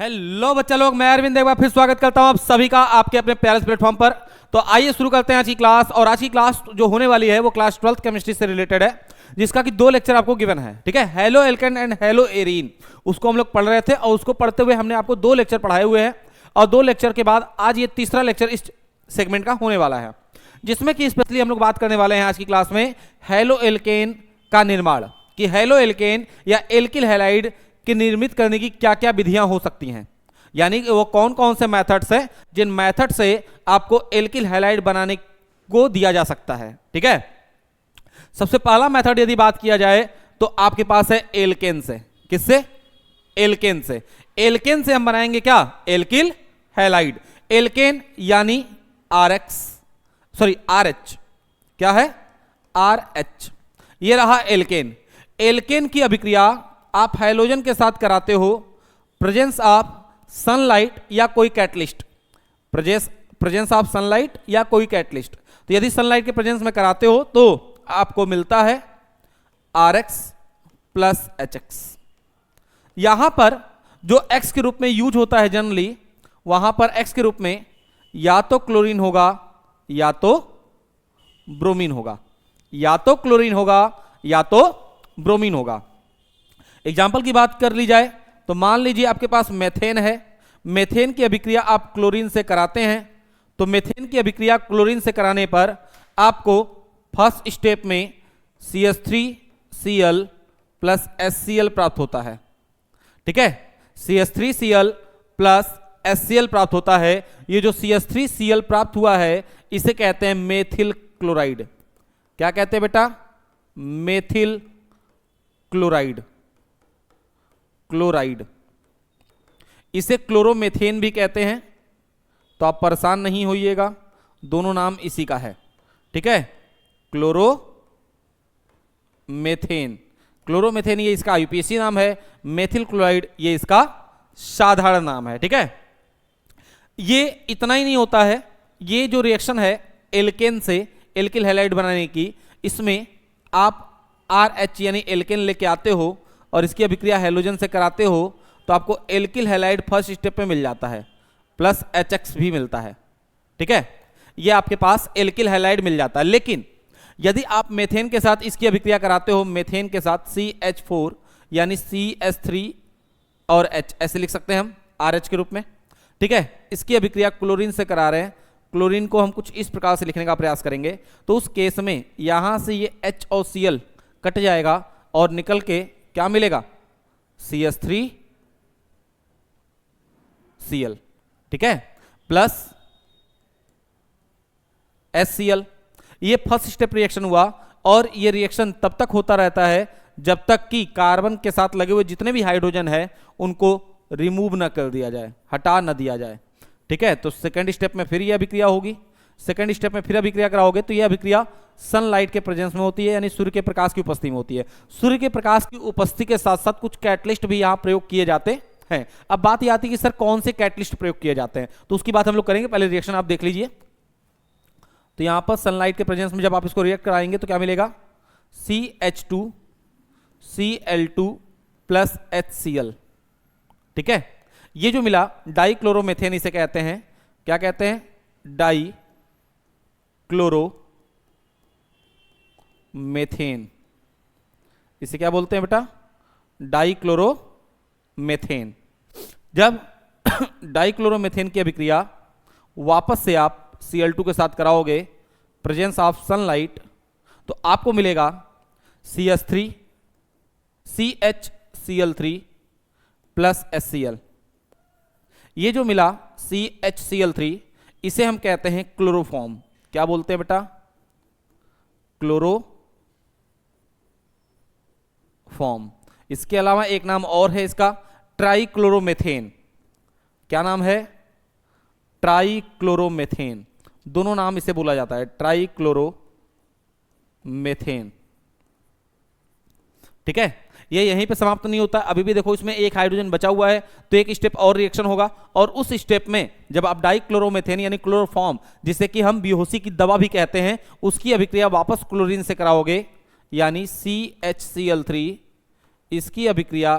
Hello बच्चा लोग, मैं अरविंद एक बार फिर स्वागत करता हूं आप सभी का आपके अपने प्यारे प्लेटफॉर्म पर। तो आइए शुरू करते हैं आज की क्लास। और आज की क्लास जो होने वाली है वो क्लास 12th केमिस्ट्री से रिलेटेड है, जिसका कि 2 लेक्चर आपको गिवन है। ठीक है, halo alkane and hello arene, उसको हम लोग पढ़ रहे थे और उसको पढ़ते हुए हमने आपको 2 लेक्चर पढ़ाए हुए हैं। और 2 लेक्चर के बाद आज ये तीसरा लेक्चर इस सेगमेंट का होने वाला है, जिसमें कि स्पेशली हम लोग बात करने वाले हैं आज की क्लास में हेलो एल्केन का निर्माण, कि हेलो एल्केन या एल्किल हैलाइड की निर्मित करने की क्या क्या विधियां हो सकती हैं, यानी कि वो कौन कौन से मेथड्स हैं जिन मेथड से आपको एल्किल हैलाइड बनाने को दिया जा सकता है। ठीक है, सबसे पहला मेथड यदि बात किया जाए तो आपके पास है एल्केन से। किससे? एल्केन से। एल्केन से हम बनाएंगे क्या? Alkyl halide. एल्केन यानी RH, क्या है? RH। ये रहा एल्केन। एल्केन की अभिक्रिया आप हैलोजन के साथ कराते हो प्रेजेंस ऑफ सनलाइट या कोई कैटलिस्ट, प्रेजेंस ऑफ सनलाइट या कोई कैटलिस्ट। तो यदि सनलाइट के प्रेजेंस में कराते हो तो आपको मिलता है RX प्लस HX। यहां पर जो X के रूप में यूज होता है जनरली, वहां पर X के रूप में या तो क्लोरीन होगा या तो ब्रोमीन होगा, या तो क्लोरीन होगा या तो ब्रोमीन होगा। एग्जाम्पल की बात कर ली जाए तो मान लीजिए आपके पास मेथेन है। मेथेन की अभिक्रिया आप क्लोरीन से कराते हैं, तो मेथेन की अभिक्रिया क्लोरीन से कराने पर आपको फर्स्ट स्टेप में CH3Cl प्लस HCl प्राप्त होता है। ठीक है, CH3Cl प्लस HCl प्राप्त होता है। ये जो CH3Cl प्राप्त हुआ है इसे कहते हैं मेथिल क्लोराइड। क्या कहते हैं बेटा? Methyl chloride. इसे क्लोरोमेथेन भी कहते हैं, तो आप परेशान नहीं होइएगा, दोनों नाम इसी का है। ठीक है, क्लोरोमेथेन ये इसका IUPAC नाम है, मेथिल क्लोराइड ये इसका साधारण नाम है। ठीक है, ये इतना ही नहीं होता है, ये जो रिएक्शन है एल्केन से एल्किल हैलाइड बनाने की, इसमें आप RH यानी एल्केन लेके आते हो और इसकी अभिक्रिया हैलोजन से कराते हो तो आपको एल्किल हैलाइड फर्स्ट स्टेप पे मिल जाता है, प्लस HX भी मिलता है। ठीक है, ये आपके पास एल्किल हैलाइड मिल जाता है। लेकिन यदि आप मेथेन के साथ इसकी अभिक्रिया कराते हो, मेथेन के साथ CH4 यानी CH3 और H ऐसे लिख सकते हैं हम RH के रूप में। ठीक है, इसकी अभिक्रिया क्लोरीन से करा रहे हैं, क्लोरीन को हम कुछ इस प्रकार से लिखने का प्रयास करेंगे, तो उस केस में यहां से ये H और Cl कट जाएगा और निकल के क्या मिलेगा? CH3Cl। ठीक है, प्लस HCl। ये फर्स्ट स्टेप रिएक्शन हुआ और ये रिएक्शन तब तक होता रहता है जब तक कि कार्बन के साथ लगे हुए जितने भी हाइड्रोजन है उनको रिमूव ना कर दिया जाए, हटा ना दिया जाए। ठीक है, तो सेकेंड स्टेप में फिर यह अभिक्रिया होगी, सेकेंड स्टेप में फिर अभिक्रिया कराओगे तो यह अभिक्रिया सनलाइट के प्रेजेंस में होती है, यानी सूर्य के प्रकाश की उपस्थिति में होती है। सूर्य के प्रकाश की उपस्थिति के साथ साथ कुछ कैटलिस्ट भी यहां प्रयोग किए जाते हैं। अब बात यह आती है कि सर कौन से कैटलिस्ट प्रयोग किए जाते हैं, तो उसकी बात हम लोग करेंगे। पहले रिएक्शन आप देख लीजिए। तो यहां पर सनलाइट के प्रेजेंस में जब आप इसको रिएक्ट कराएंगे तो क्या मिलेगा? CH2Cl2 plus HCl। ठीक है, ये जो मिला डाइक्लोरोमेथेन इसे कहते हैं। क्या कहते हैं? डाइक्लोरोमेथेन। इसे क्या बोलते हैं बेटा? डाइक्लोरोमेथेन। जब डाइक्लोरोमेथेन की अभिक्रिया वापस से आप Cl2 के साथ कराओगे प्रेजेंस ऑफ सनलाइट, तो आपको मिलेगा CH3 प्लस HCl। ये जो मिला CHCl3 इसे हम कहते हैं क्लोरोफॉर्म। क्या बोलते हैं बेटा? क्लोरोफॉर्म। इसके अलावा एक नाम और है इसका, ट्राइक्लोरोमेथेन। क्या नाम है? ट्राइक्लोरोमेथेन। दोनों नाम इसे बोला जाता है, ट्राइक्लोरोमेथेन। ठीक है, ये यहीं पे समाप्त नहीं होता, अभी भी देखो इसमें एक हाइड्रोजन बचा हुआ है, तो एक स्टेप और रिएक्शन होगा और उस स्टेप में जब आप डाइक्लोरोमेथेन यानी क्लोरोफॉर्म, जिसे कि हम बेहोशी की दवा भी कहते हैं, उसकी अभिक्रिया वापस क्लोरीन से कराओगे यानी CHCl3, इसकी अभिक्रिया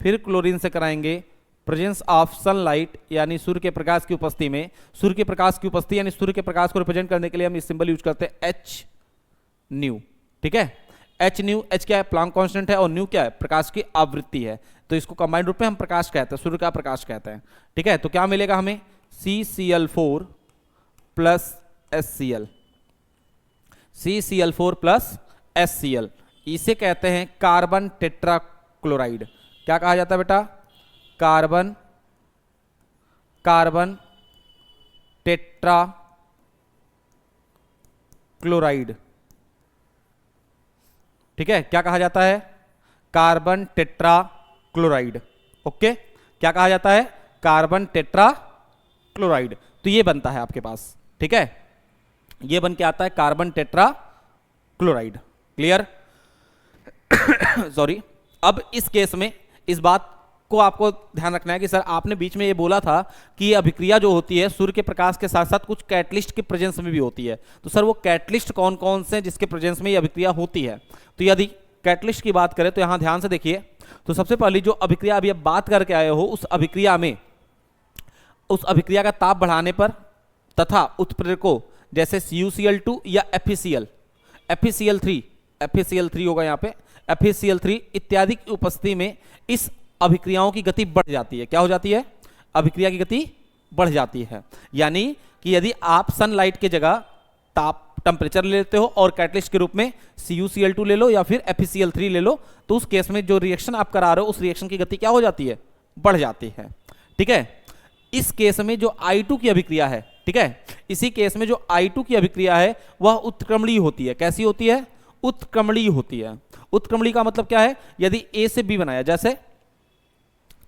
फिर क्लोरीन से कराएंगे प्रेजेंस ऑफ सनलाइट यानी सूर्य के प्रकाश की उपस्थिति में, सूर्य के प्रकाश की उपस्थिति यानी सूर्य के प्रकाश को रिप्रेजेंट करने के लिए हम इस सिंबल यूज करते हैं एच न्यू। ठीक है, एच न्यू, एच क्या है, प्लांक कांस्टेंट है, और न्यू क्या है, प्रकाश की आवृत्ति है। तो इसको कंबाइंड रूप में हम प्रकाश कहते हैं, सूर्य का प्रकाश कहते हैं। ठीक है, तो क्या मिलेगा हमें, CCl4 plus SCl, CCl4 plus SCl, इसे कहते हैं कार्बन टेट्राक्लोराइड। क्या कहा जाता है बेटा, कार्बन टेट्रा क्लोराइड। ठीक है, क्या कहा जाता है, कार्बन टेट्रा क्लोराइड। ओके, क्या कहा जाता है, कार्बन टेट्रा क्लोराइड। तो ये बनता है आपके पास। ठीक है, ये बन के आता है carbon tetra chloride. Clear? Sorry. अब इस केस में इस बात को आपको ध्यान रखना है कि सर आपने बीच में ये बोला था कि ये अभिक्रिया जो होती है सूर्य के प्रकाश के साथ साथ कुछ कैटलिस्ट के प्रेजेंस में भी होती है। तो सर वो कैटलिस्ट कौन कौन से जिसके प्रेजेंस में ये अभिक्रिया होती है? तो यदि कैटलिस्ट की बात करें तो यहां ध्यान से देखिए, तो सबसे पहली जो अभिक्रिया अभी आप बात करके आए हो, उस अभिक्रिया का ताप बढ़ाने पर तथा उत्प्रेरकों जैसे CuCl2 या FeCl3 होगा यहाँ पे, FeCl3 इत्यादि की उपस्थिति में इस अभिक्रियाओं की गति बढ़ जाती है। क्या हो जाती है? अभिक्रिया की गति बढ़ जाती है। यानी कि यदि आप सनलाइट के जगह टेम्परेचर ले लेते हो और कैटलिस्ट के रूप में CuCl2 ले लो या फिर FeCl3 ले लो, तो उस केस में जो रिएक्शन आप करा रहे हो उस रिएक्शन की गति क्या हो जाती है? बढ़ जाती है। ठीक है, इस केस में जो I2 की अभिक्रिया है, ठीक है, इसी केस में जो I2 की अभिक्रिया है वह उत्क्रमणीय होती है। कैसी होती है? उत्क्रमणीय होती है। उत्क्रमणीय का मतलब क्या है? यदि A से B बनाया, जैसे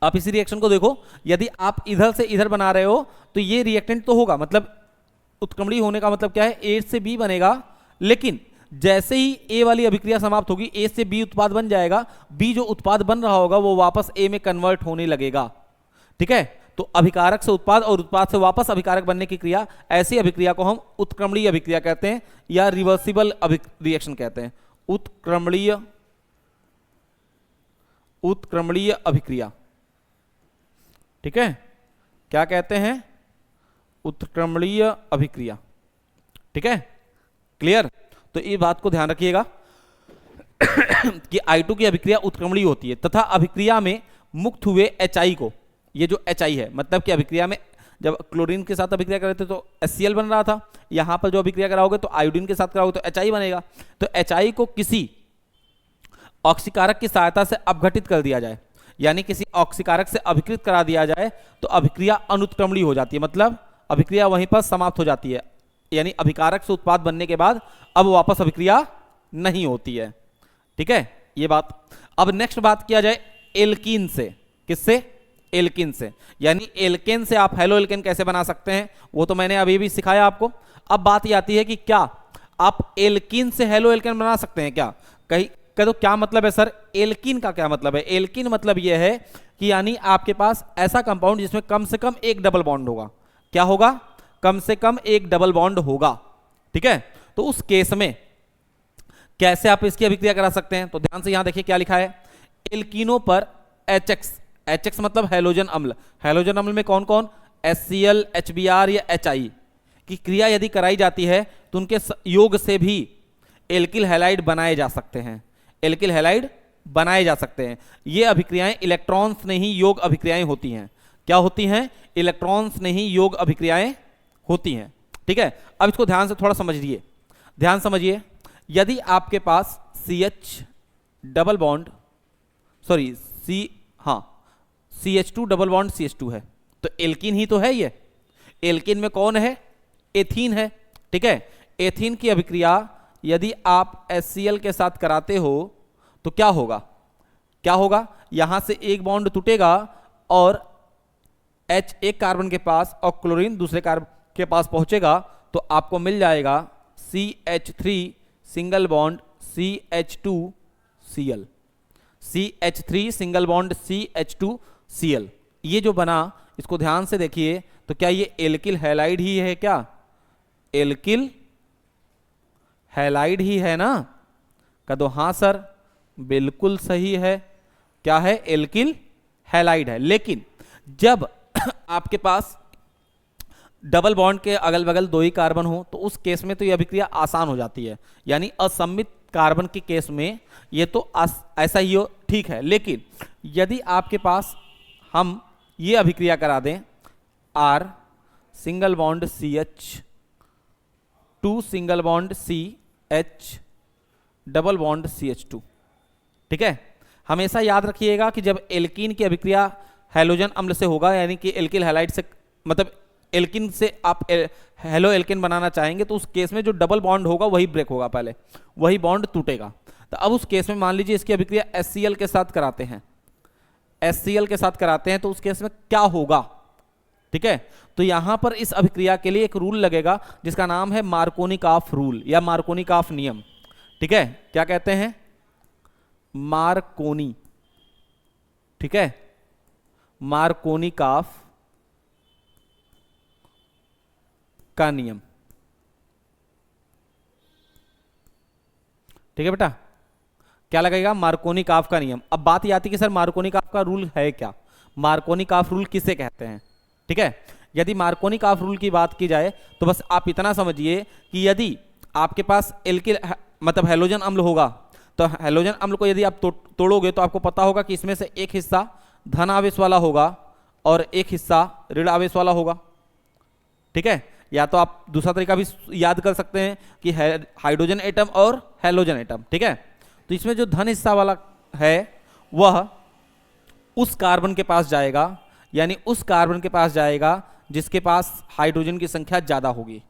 आप इसी रिएक्शन को देखो, यदि आप इधर से इधर बना रहे हो तो ये रिएक्टेंट तो होगा, मतलब उत्क्रमणीय होने का मतलब क्या है? A से B बनेगा, लेकिन जैसे ही A वाली अभिक्रिया समाप्त होगी A से B उत्पाद बन जाएगा, B जो उत्पाद बन रहा होगा वो वापस A में कन्वर्ट होने लगेगा। ठीक है, तो अभिकारक से उत्पाद और उत्पाद से वापस अभिकारक बनने की क्रिया, ऐसी अभिक्रिया को हम उत्क्रमणीय अभिक्रिया कहते हैं या रिवर्सिबल रिएक्शन कहते हैं। उत्क्रमणीय अभिक्रिया। ठीक है, क्या कहते हैं? उत्क्रमणीय अभिक्रिया। ठीक है, क्लियर? तो इस बात को ध्यान रखिएगा कि I2 की अभिक्रिया उत्क्रमणीय होती है तथा अभिक्रिया में मुक्त हुए HI को, ये जो HI है मतलब कि अभिक्रिया में जब क्लोरीन के साथ अभिक्रिया कर रहे थे तो HCl बन रहा था, यहां पर जो अभिक्रिया कराओगे तो आयोडीन के साथ कराओगे तो HI बनेगा। तो HI को किसी ऑक्सीकारक की सहायता से अपघटित कर दिया जाए, यानी किसी ऑक्सीकारक से अभिकृत करा दिया जाए तो अभिक्रिया अनुत्क्रमणीय हो जाती है, मतलब अभिक्रिया वहीं पर समाप्त हो जाती है। यानी अभिकारक से उत्पाद बनने के बाद अब वापस अभिक्रिया नहीं होती है। ठीक है, ये बात। अब नेक्स्ट बात किया जाए एल्कीन से। किससे? एल्कीन से। यानी एल्केन से आप हेलो एल्केन कैसे बना सकते हैं वो तो मैंने अभी भी सिखाया आपको। अब बात ये आती है कि क्या आप एल्कीन से हेलो एल्केन बना सकते हैं क्या? कहीं तो क्या मतलब है सर? एल्कीन का क्या मतलब है? एल्कीन मतलब यह है कि यानी आपके पास ऐसा कंपाउंड जिसमें कम से कम एक डबल बॉन्ड होगा। क्या होगा? कम से कम एक डबल बॉन्ड होगा। ठीक है, तो उस केस में कैसे आप इसकी अभिक्रिया करा सकते हैं? तो ध्यान से यहां देखिए क्या लिखा है, एल्कीनों पर HX मतलब हैलोजन अम्ल। हैलोजन अम्ल में कौन कौन? HCl, HBr या HI की क्रिया यदि कराई जाती है तो उनके योग से भी एल्किल हैलाइड बनाए जा सकते हैं। एल्किल हैलाइड बनाए जा सकते हैं। ये अभिक्रियाएं इलेक्ट्रॉन्स नहीं योग अभिक्रियाएं होती हैं। क्या होती हैं? इलेक्ट्रॉन्स नहीं योग अभिक्रियाएं होती हैं। ठीक है, अब इसको ध्यान से थोड़ा समझिए, ध्यान समझिए। यदि आपके पास CH double bond CH2 double bond CH2 है तो एल्कीन ही तो है। ये एल्कीन में कौन है? एथीन है। ठीक है, एथीन की अभिक्रिया यदि आप HCl के साथ कराते हो तो क्या होगा? क्या होगा? यहां से एक बॉन्ड टूटेगा और H एक कार्बन के पास और क्लोरीन दूसरे कार्बन के पास पहुंचेगा तो आपको मिल जाएगा CH3 single bond CH2Cl, CH3 single bond CH2Cl। ये जो बना इसको ध्यान से देखिए, तो क्या ये एल्किल हैलाइड ही है? क्या एल्किल हैलाइड ही है ना? कह दो हाँ सर, बिल्कुल सही है। क्या है? एल्किल हैलाइड है। लेकिन जब आपके पास डबल बॉन्ड के अगल बगल दो ही कार्बन हो तो उस केस में तो यह अभिक्रिया आसान हो जाती है, यानी असममित कार्बन के केस में ये तो ऐसा ही हो, ठीक है। लेकिन यदि आपके पास हम ये अभिक्रिया करा दें, R single bond CH, 2 single bond CH, double bond CH2, ठीक है। हमेशा याद रखिएगा कि जब एल्कीन की अभिक्रिया हैलोजन अम्ल से होगा, यानी कि एल्किल हैलाइड से, मतलब एल्किन से आप हेलो एल्किन बनाना चाहेंगे, तो उस केस में जो डबल बॉन्ड होगा वही ब्रेक होगा, पहले वही बॉन्ड टूटेगा। तो अब उस केस में मान लीजिए इसकी अभिक्रिया HCl के साथ कराते हैं, HCl के साथ कराते हैं, तो उस केस में क्या होगा, ठीक है। तो यहां पर इस अभिक्रिया के लिए एक रूल लगेगा जिसका नाम है मार्कोनिकॉफ रूल या मार्कोनिकॉफ नियम, ठीक है। क्या कहते हैं? मार्कोनी, ठीक है, मार्कोनिकॉफ का नियम, ठीक है बेटा। क्या लगेगा? मार्कोनिकॉफ का नियम। अब बात ये आती है कि सर मार्कोनिकॉफ का रूल है क्या, मार्कोनिकॉफ रूल किसे कहते हैं, ठीक है। यदि मार्कोनिकॉफ रूल की बात की जाए तो बस आप इतना समझिए कि यदि आपके पास एल्किल मतलब हैलोजन अम्ल होगा, तो हैलोजन अम्ल को यदि आप तोड़ोगे तो आपको पता होगा कि इसमें से एक हिस्सा धन आवेश वाला होगा और एक हिस्सा ऋण आवेश वाला होगा, ठीक है। या तो आप दूसरा तरीका भी याद कर सकते हैं कि हाइड्रोजन एटम और हैलोजन एटम, ठीक है। तो इसमें जो धन हिस्सा वाला है वह उस कार्बन के पास जाएगा, यानी उस कार्बन के पास जाएगा जिसके पास हाइड्रोजन की संख्या ज़्यादा होगी,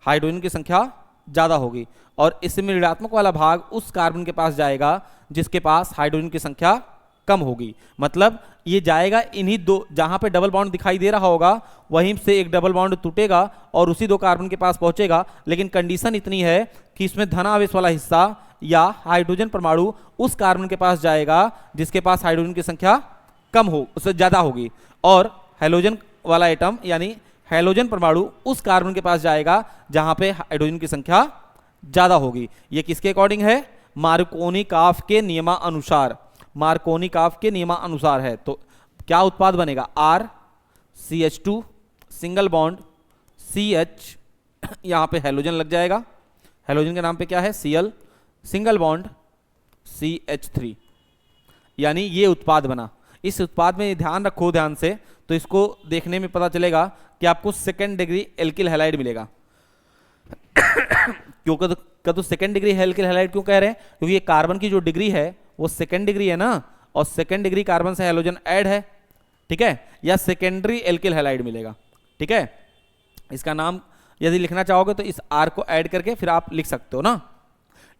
हाइड्रोजन की संख्या ज़्यादा होगी, और इसमें ऋणात्मक वाला भाग उस कार्बन के पास जाएगा जिसके पास हाइड्रोजन की संख्या कम होगी। मतलब ये जाएगा इन्हीं दो, जहां पे डबल बॉन्ड दिखाई दे रहा होगा वहीं से एक डबल बॉन्ड टूटेगा और उसी दो कार्बन के पास पहुंचेगा। लेकिन कंडीशन इतनी है कि इसमें धन आवेश वाला हिस्सा या हाइड्रोजन परमाणु उस कार्बन के पास जाएगा जिसके पास हाइड्रोजन की संख्या कम हो, उससे ज्यादा होगी, और हैलोजन वाला एटम यानी हैलोजन परमाणु उस कार्बन के पास जाएगा जहां पे हाइड्रोजन की संख्या ज्यादा होगी। ये किसके अकॉर्डिंग है? मार्कोनिकॉफ के नियमानुसार, मार्कोनिकॉफ के नियमानुसार है। तो क्या उत्पाद बनेगा? R CH2 single bond CH, यहां पे हैलोजन लग जाएगा, हैलोजन के नाम पे क्या है? Cl सिंगल बॉन्ड CH3, यानी ये उत्पाद बना। इस उत्पाद में ध्यान रखो ध्यान से, तो इसको देखने में पता चलेगा कि आपको सेकेंड डिग्री एल्किल हैलाइड मिलेगा। क्यों तो सेकेंड डिग्री एल्किल हैलाइड क्यों कह रहे हैं? क्योंकि ये कार्बन की जो डिग्री है वो सेकेंड डिग्री है ना, और सेकेंड डिग्री कार्बन से हैलोजन ऐड है, ठीक है, या सेकेंडरी एल्किल हैलाइड मिलेगा, ठीक है। इसका नाम यदि लिखना चाहोगे तो इस R को ऐड करके फिर आप लिख सकते हो ना।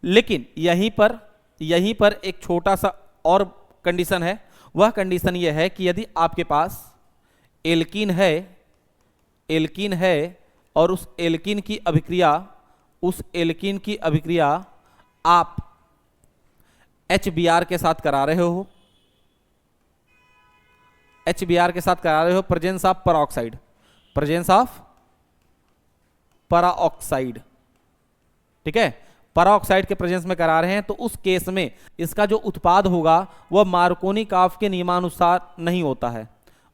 लेकिन यहीं पर एक छोटा सा और कंडीशन है। वह कंडीशन यह है कि यदि आपके पास एल्कीन है और उस एल्कीन की अभिक्रिया आप HBr के साथ करा रहे हो, HBr के साथ करा रहे हो, प्रेजेंस ऑफ पराऑक्साइड, ठीक है, पराऑक्साइड के प्रेजेंस में करा रहे हैं, तो उस केस में इसका जो उत्पाद होगा वह मार्कोनिकॉफ के नियमानुसार नहीं होता है,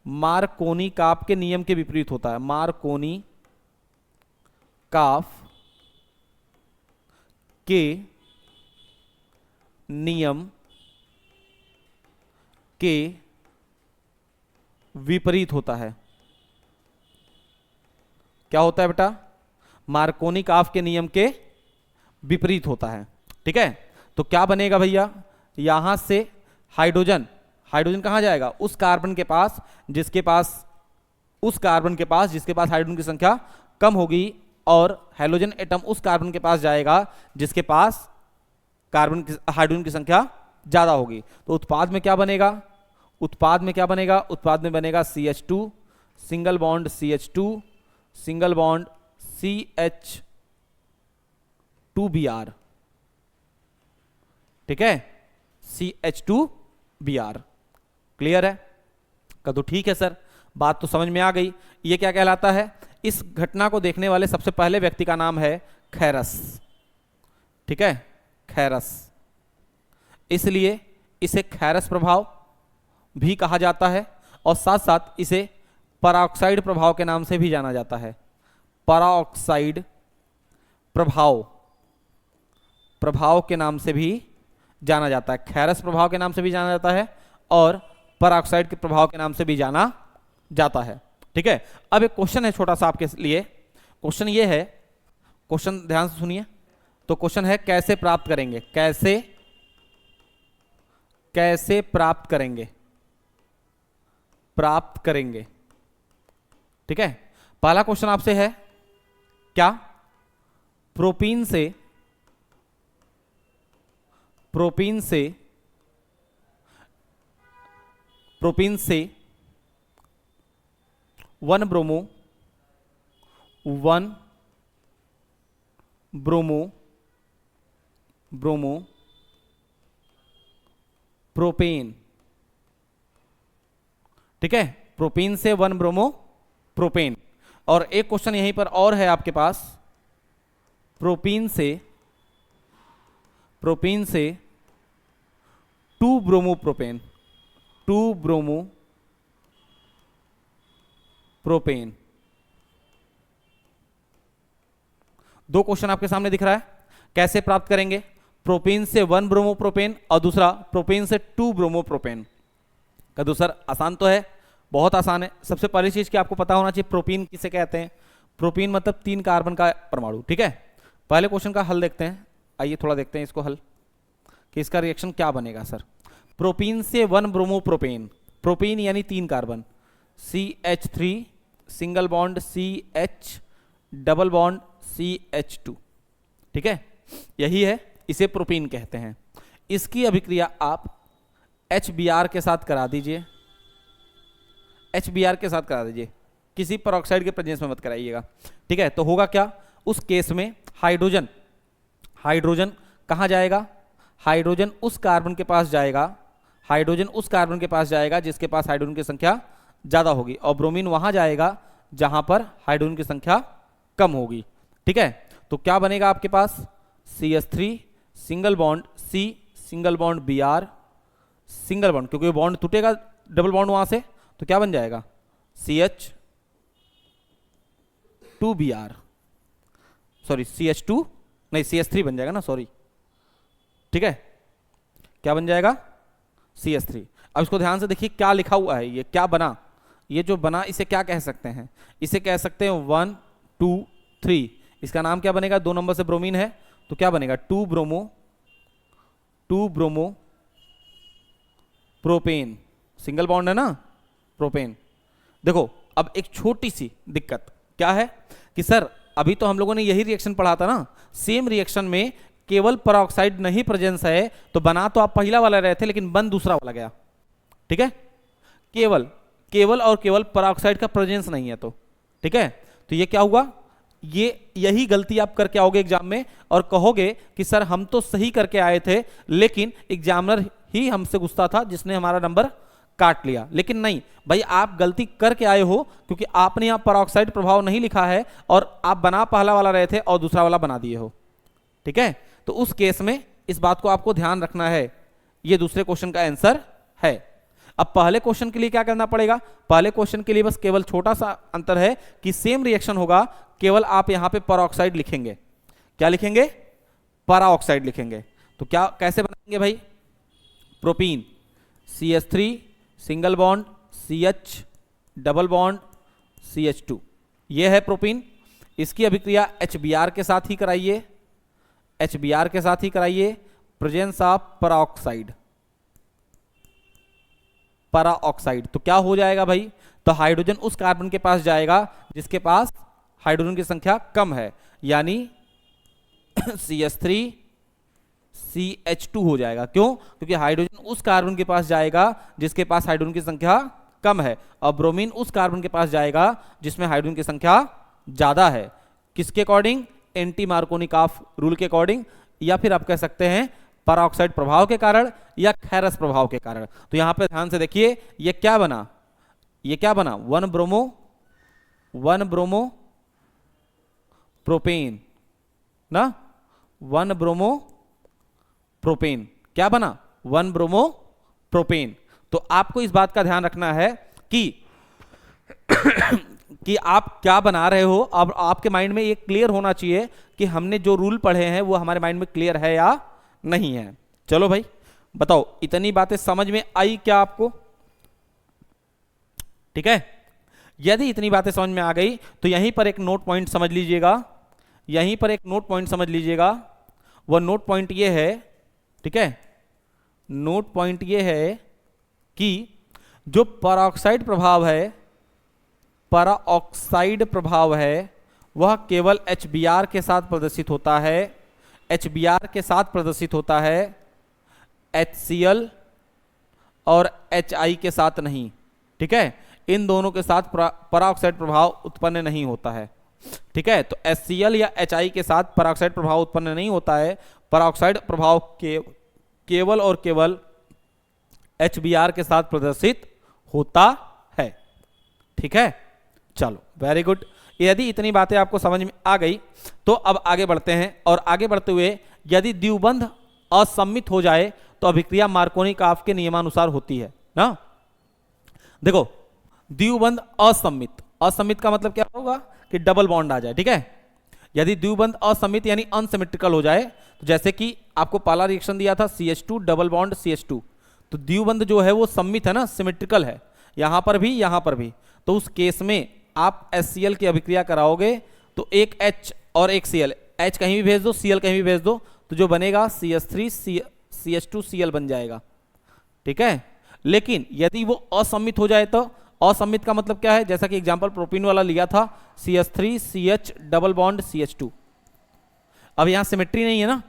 मार्कोनिकॉफ के नियम के विपरीत होता है। मार्कोनिकॉफ के नियम के विपरीत होता है। क्या होता है बेटा? मार्कोनिकॉफ के नियम के विपरीत होता है, ठीक है। तो क्या बनेगा भैया? यहां से हाइड्रोजन कहां जाएगा? उस कार्बन के पास जिसके पास हाइड्रोजन की संख्या कम होगी, और हैलोजन एटम उस कार्बन के पास जाएगा जिसके पास हाइड्रोजन की संख्या ज्यादा होगी। तो उत्पाद में क्या बनेगा? उत्पाद में बनेगा CH2 single bond CH2 single bond CH2Br, ठीक है, CH2Br। क्लियर है? का तो ठीक है सर, बात तो समझ में आ गई। ये क्या कहलाता है? इस घटना को देखने वाले सबसे पहले व्यक्ति का नाम है खैरस, ठीक है, खैरस, इसलिए इसे खैरस प्रभाव भी कहा जाता है। और साथ साथ इसे पराऑक्साइड प्रभाव के नाम से भी जाना जाता है। पराऑक्साइड प्रभाव के नाम से भी जाना जाता है, खैरस प्रभाव के नाम से भी जाना जाता है और पराऑक्साइड के प्रभाव के नाम से भी जाना जाता है। ठीक है, अब एक क्वेश्चन है छोटा सा आपके लिए। क्वेश्चन ये है, क्वेश्चन ध्यान से सुनिए। तो क्वेश्चन है कैसे प्राप्त करेंगे, कैसे प्राप्त करेंगे। ठीक है, पहला क्वेश्चन आपसे है क्या, प्रोपीन से 1 ब्रोमो प्रोपेन। ठीक है, प्रोपीन से 1 ब्रोमो प्रोपेन। और एक क्वेश्चन यहीं पर और है आपके पास, प्रोपीन से 2 ब्रोमो प्रोपेन, 2 ब्रोमो प्रोपेन। दो क्वेश्चन आपके सामने दिख रहा है, कैसे प्राप्त करेंगे, प्रोपेन से 1 ब्रोमो प्रोपेन और दूसरा प्रोपेन से 2 ब्रोमो प्रोपेन। कदू सर आसान तो है, बहुत आसान है। सबसे पहली चीज कि आपको पता होना चाहिए प्रोपीन किसे कहते हैं। प्रोपीन मतलब 3 कार्बन का परमाणु। ठीक है, पहले क्वेश्चन का हल देखते हैं। आइए थोड़ा देखते हैं इसको हल, कि इसका रिएक्शन क्या बनेगा। सर प्रोपीन से 1 ब्रोमो प्रोपेन, प्रोपीन यानी 3 carbon, CH3 single bond CH double bond CH2। ठीक है, यही है, इसे प्रोपीन कहते हैं। इसकी अभिक्रिया आप HBr के साथ करा दीजिए, HBr के साथ करा दीजिए, किसी पेरोक्साइड के प्रेजेंस में मत कराइएगा। ठीक है, तो होगा क्या, उस केस में हाइड्रोजन कहाँ जाएगा, हाइड्रोजन उस कार्बन के पास जाएगा, जिसके पास हाइड्रोजन की संख्या ज्यादा होगी, और ब्रोमीन वहां जाएगा जहां पर हाइड्रोजन की संख्या कम होगी। ठीक है, तो क्या बनेगा आपके पास, CH3 single bond C single bond Br single bond, क्योंकि बॉन्ड टूटेगा डबल बॉन्ड वहां से, तो क्या बन जाएगा CH2Br, सॉरी CH2 नहीं CH3 बन जाएगा ना, सॉरी। ठीक है, क्या बन जाएगा, CH3। अब इसको ध्यान से देखिए क्या लिखा हुआ है, ये क्या बना, ये जो बना इसे क्या कह सकते हैं, इसे कह सकते हैं 1 2 3। इसका नाम क्या बनेगा, 2 नंबर से ब्रोमीन है तो क्या बनेगा, 2 ब्रोमो प्रोपेन, सिंगल बॉन्ड है ना, प्रोपेन। देखो अब एक छोटी सी दिक्कत क्या है कि सर अभी तो हम लोगों ने यही रिएक्शन पढ़ा था ना, सेम रिएक्शन में केवल पेरोक्साइड नहीं प्रेजेंस है, तो बना तो आप पहला वाला रहे थे लेकिन बन दूसरा वाला गया। ठीक है, केवल पेरोक्साइड का प्रेजेंस नहीं है, तो ठीक है, तो ये क्या हुआ, यही गलती आप करके आओगे एग्जाम में और कहोगे कि सर हम तो सही करके आए थे लेकिन एग्जामिनर ही हमसे गुस्सा था जिसने हमारा नंबर काट लिया। लेकिन नहीं भाई, आप गलती करके आए हो क्योंकि आपने यहां पेरोक्साइड प्रभाव नहीं लिखा है और आप बना पहला वाला रहे थे और दूसरा वाला बना दिए हो। ठीक है, तो उस केस में इस बात को आपको ध्यान रखना है, ये दूसरे क्वेश्चन का आंसर है। अब पहले क्वेश्चन के लिए क्या करना पड़ेगा, पहले क्वेश्चन के लिए बस केवल छोटा सा अंतर है कि सेम रिएक्शन होगा, केवल आप यहां पे पेरोक्साइड लिखेंगे। क्या लिखेंगे, पेरोक्साइड लिखेंगे। तो क्या कैसे बनाएंगे भाई, propene CH3 single bond CH double bond CH2, ये है प्रोपीन। इसकी अभिक्रिया HBr के साथ ही कराइए, HBr के साथ ही कराइए, प्रेजेंस ऑफ पेरोक्साइड, तो क्या हो जाएगा भाई, तो हाइड्रोजन उस कार्बन के पास जाएगा जिसके पास हाइड्रोजन की संख्या कम है, यानी CH3 CH2 हो जाएगा। क्यों, क्योंकि हाइड्रोजन उस कार्बन के पास जाएगा जिसके पास हाइड्रोजन की संख्या कम है, और ब्रोमीन उस कार्बन के पास जाएगा जिसमें हाइड्रोजन की संख्या ज्यादा है। किसके अकॉर्डिंग, एंटी मार्कोनिकॉफ रूल के अकॉर्डिंग, या फिर आप कह सकते हैं पेरोक्साइड प्रभाव के कारण या खैरस प्रभाव के कारण। तो यहां पे ध्यान से देखिए, ये क्या बना, 1 ब्रोमो प्रोपेन ना, 1 ब्रोमो प्रोपेन क्या बना, 1 ब्रोमो प्रोपेन। तो आपको इस बात का ध्यान रखना है कि कि आप क्या बना रहे हो। अब आपके माइंड में ये क्लियर होना चाहिए कि हमने जो रूल पढ़े हैं वो हमारे माइंड में क्लियर है या नहीं है। चलो भाई बताओ, इतनी बातें समझ में आई क्या आपको? ठीक है, यदि इतनी बातें समझ में आ गई तो यहीं पर एक नोट पॉइंट समझ लीजिएगा, यहीं पर एक नोट पॉइंट समझ लीजिएगा। वह नोट पॉइंट ये है, ठीक है, नोट पॉइंट ये है कि जो पराऑक्साइड प्रभाव है, पराऑक्साइड प्रभाव है वह केवल HBr के साथ प्रदर्शित होता है, HBr के साथ प्रदर्शित होता है, HCl और HI के साथ नहीं। ठीक है, इन दोनों के साथ पराऑक्साइड प्रभाव उत्पन्न नहीं होता है। ठीक है, तो HCl या HI के साथ पराऑक्साइड प्रभाव उत्पन्न नहीं होता है। पराऑक्साइड प्रभाव केवल और केवल HBr के साथ प्रदर्शित होता है। ठीक है, चलो वेरी गुड। यदि इतनी बातें आपको समझ में आ गई तो अब आगे बढ़ते हैं, और आगे बढ़ते हुए यदि द्विबंध असम्मित हो जाए तो अभिक्रिया मार्कोनी-काफ के नियमानुसार होती है ना। देखो, द्विबंध असम्मित, असम्मित का मतलब क्या होगा कि डबल बॉन्ड आ जाए। ठीक है, यदि द्विबंध असम्मित यानी अनसिमेट्रिकल हो जाए, तो जैसे कि आपको पहला रिएक्शन दिया था CH2 डबल बॉन्ड CH2, तो द्विबंध जो है वो सम्मित है ना, सिमेट्रिकल है, यहां पर भी यहां पर भी। तो उस केस में आप HCl की अभिक्रिया कराओगे तो एक H और एक Cl, H कहीं भी भेज दो, Cl कहीं भी भेज दो, तो जो बनेगा CH3 CH2 Cl बन जाएगा। ठीक है, लेकिन यदि वो असम्मित हो जाए तो असम्मित का मतलब क्या है, जैसा कि एग्जांपल प्रोपीन वाला लिया था, CH3 CH double bond CH2। अब यहां सिमेट्री नहीं है ना,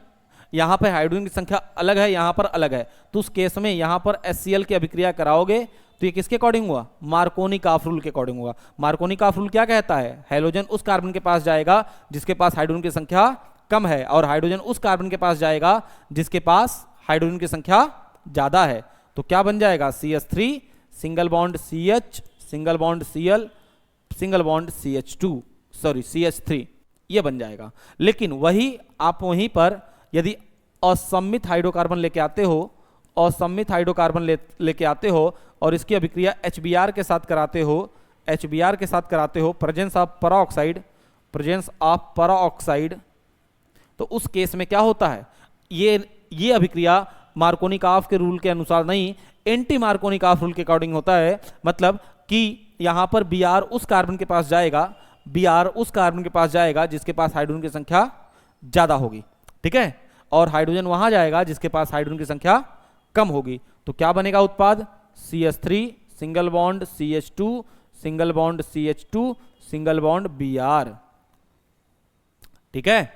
यहां पर हाइड्रोजन की संख्या अलग है, यहां पर अलग है, तो उस केस में यहां पर HCl की अभिक्रिया कराओगे तो ये किसके अकॉर्डिंग हुआ? मार्कोनी-काफ रूल के अकॉर्डिंग हुआ। मार्कोनी-काफ रूल क्या कहता है? हाइड्रोजन उस कार्बन के पास जाएगा जिसके पास हाइड्रोजन की संख्या कम है, और हाइड्रोजन उस कार्बन के पास जाएगा जिसके पास हाइड्रोजन की संख्या ज्यादा है। तो क्या बन जाएगा? CH3 single bond CH single bond Cl single bond CH2 sorry CH3, ये बन जाएगा। लेकिन वही आप वहीं पर यदि असम्मित हाइड्रोकार्बन लेके आते हो, असम्मित हाइड्रोकार्बन लेके आते हो और इसकी अभिक्रिया HBr के साथ कराते हो, HBr के साथ कराते हो, प्रेजेंस ऑफ पराऑक्साइड, प्रेजेंस ऑफ पराऑक्साइड, तो उस केस में क्या होता है? ये अभिक्रिया मार्कोनी-काफ के रूल के अनुसार नहीं, एंटी मार्कोनी-काफ रूल के अकॉर्डिंग होता है। मतलब कि यहां पर Br उस कार्बन के पास जाएगा, Br उस कार्बन के पास जाएगा जिसके पास हाइड्रोजन की संख्या ज्यादा होगी। ठीक है, और हाइड्रोजन वहां जाएगा जिसके पास हाइड्रोजन की संख्या कम होगी। तो क्या बनेगा उत्पाद? CH3 single bond CH2 single bond CH2 single bond Br। ठीक है,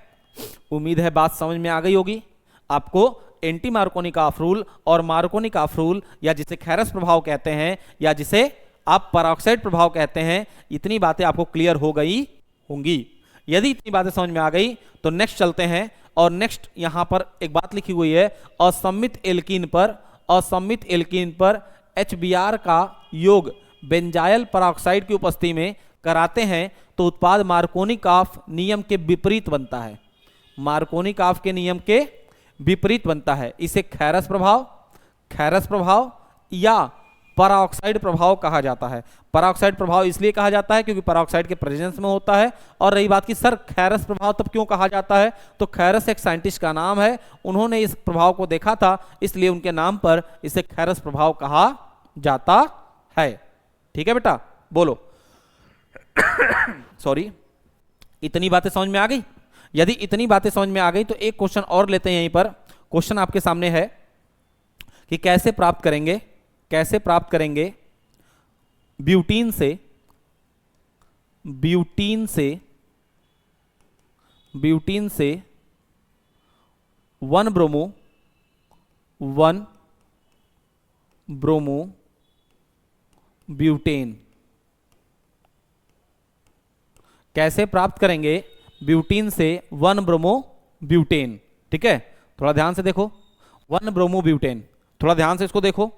उम्मीद है बात समझ में आ गई होगी आपको। एंटी मार्कोनी-काफ रूल और मार्कोनी-काफ रूल, या जिसे खैरस प्रभाव कहते हैं या जिसे आप पराऑक्साइड प्रभाव कहते हैं, इतनी बातें आपको क्लियर हो गई होंगी। यदि इतनी बातें समझ में आ गई तो नेक्स्ट चलते हैं, और नेक्स्ट यहां पर एक बात लिखी हुई है, असम्मित एल्कीन पर HBr का योग बेंजाइल पराऑक्साइड की उपस्थिति में कराते हैं तो उत्पाद मार्कोनी-काफ नियम के विपरीत बनता है, मार्कोनी-काफ के नियम के विपरीत बनता है। इसे खैरस प्रभाव या पराऑक्साइड प्रभाव कहा जाता है। पराऑक्साइड प्रभाव इसलिए कहा जाता है क्योंकि पराऑक्साइड के प्रेजेंस में होता है। और रही बात की सर खैरस प्रभाव तब क्यों कहा जाता है, तो खैरस एक साइंटिस्ट का नाम है, उन्होंने इस प्रभाव को देखा था, इसलिए उनके नाम पर इसे खैरस प्रभाव कहा जाता है। ठीक है बेटा, बोलो सॉरी, इतनी बातें समझ में आ गई? यदि इतनी बातें समझ में आ गई तो एक क्वेश्चन और लेते हैं। यहीं पर क्वेश्चन आपके सामने है कि कैसे प्राप्त करेंगे ब्यूटीन से 1 ब्रोमो ब्यूटेन। कैसे प्राप्त करेंगे ब्यूटीन से 1 ब्रोमो ब्यूटेन? ठीक है, थोड़ा ध्यान से देखो, 1 ब्रोमो ब्यूटेन, थोड़ा ध्यान से इसको देखो,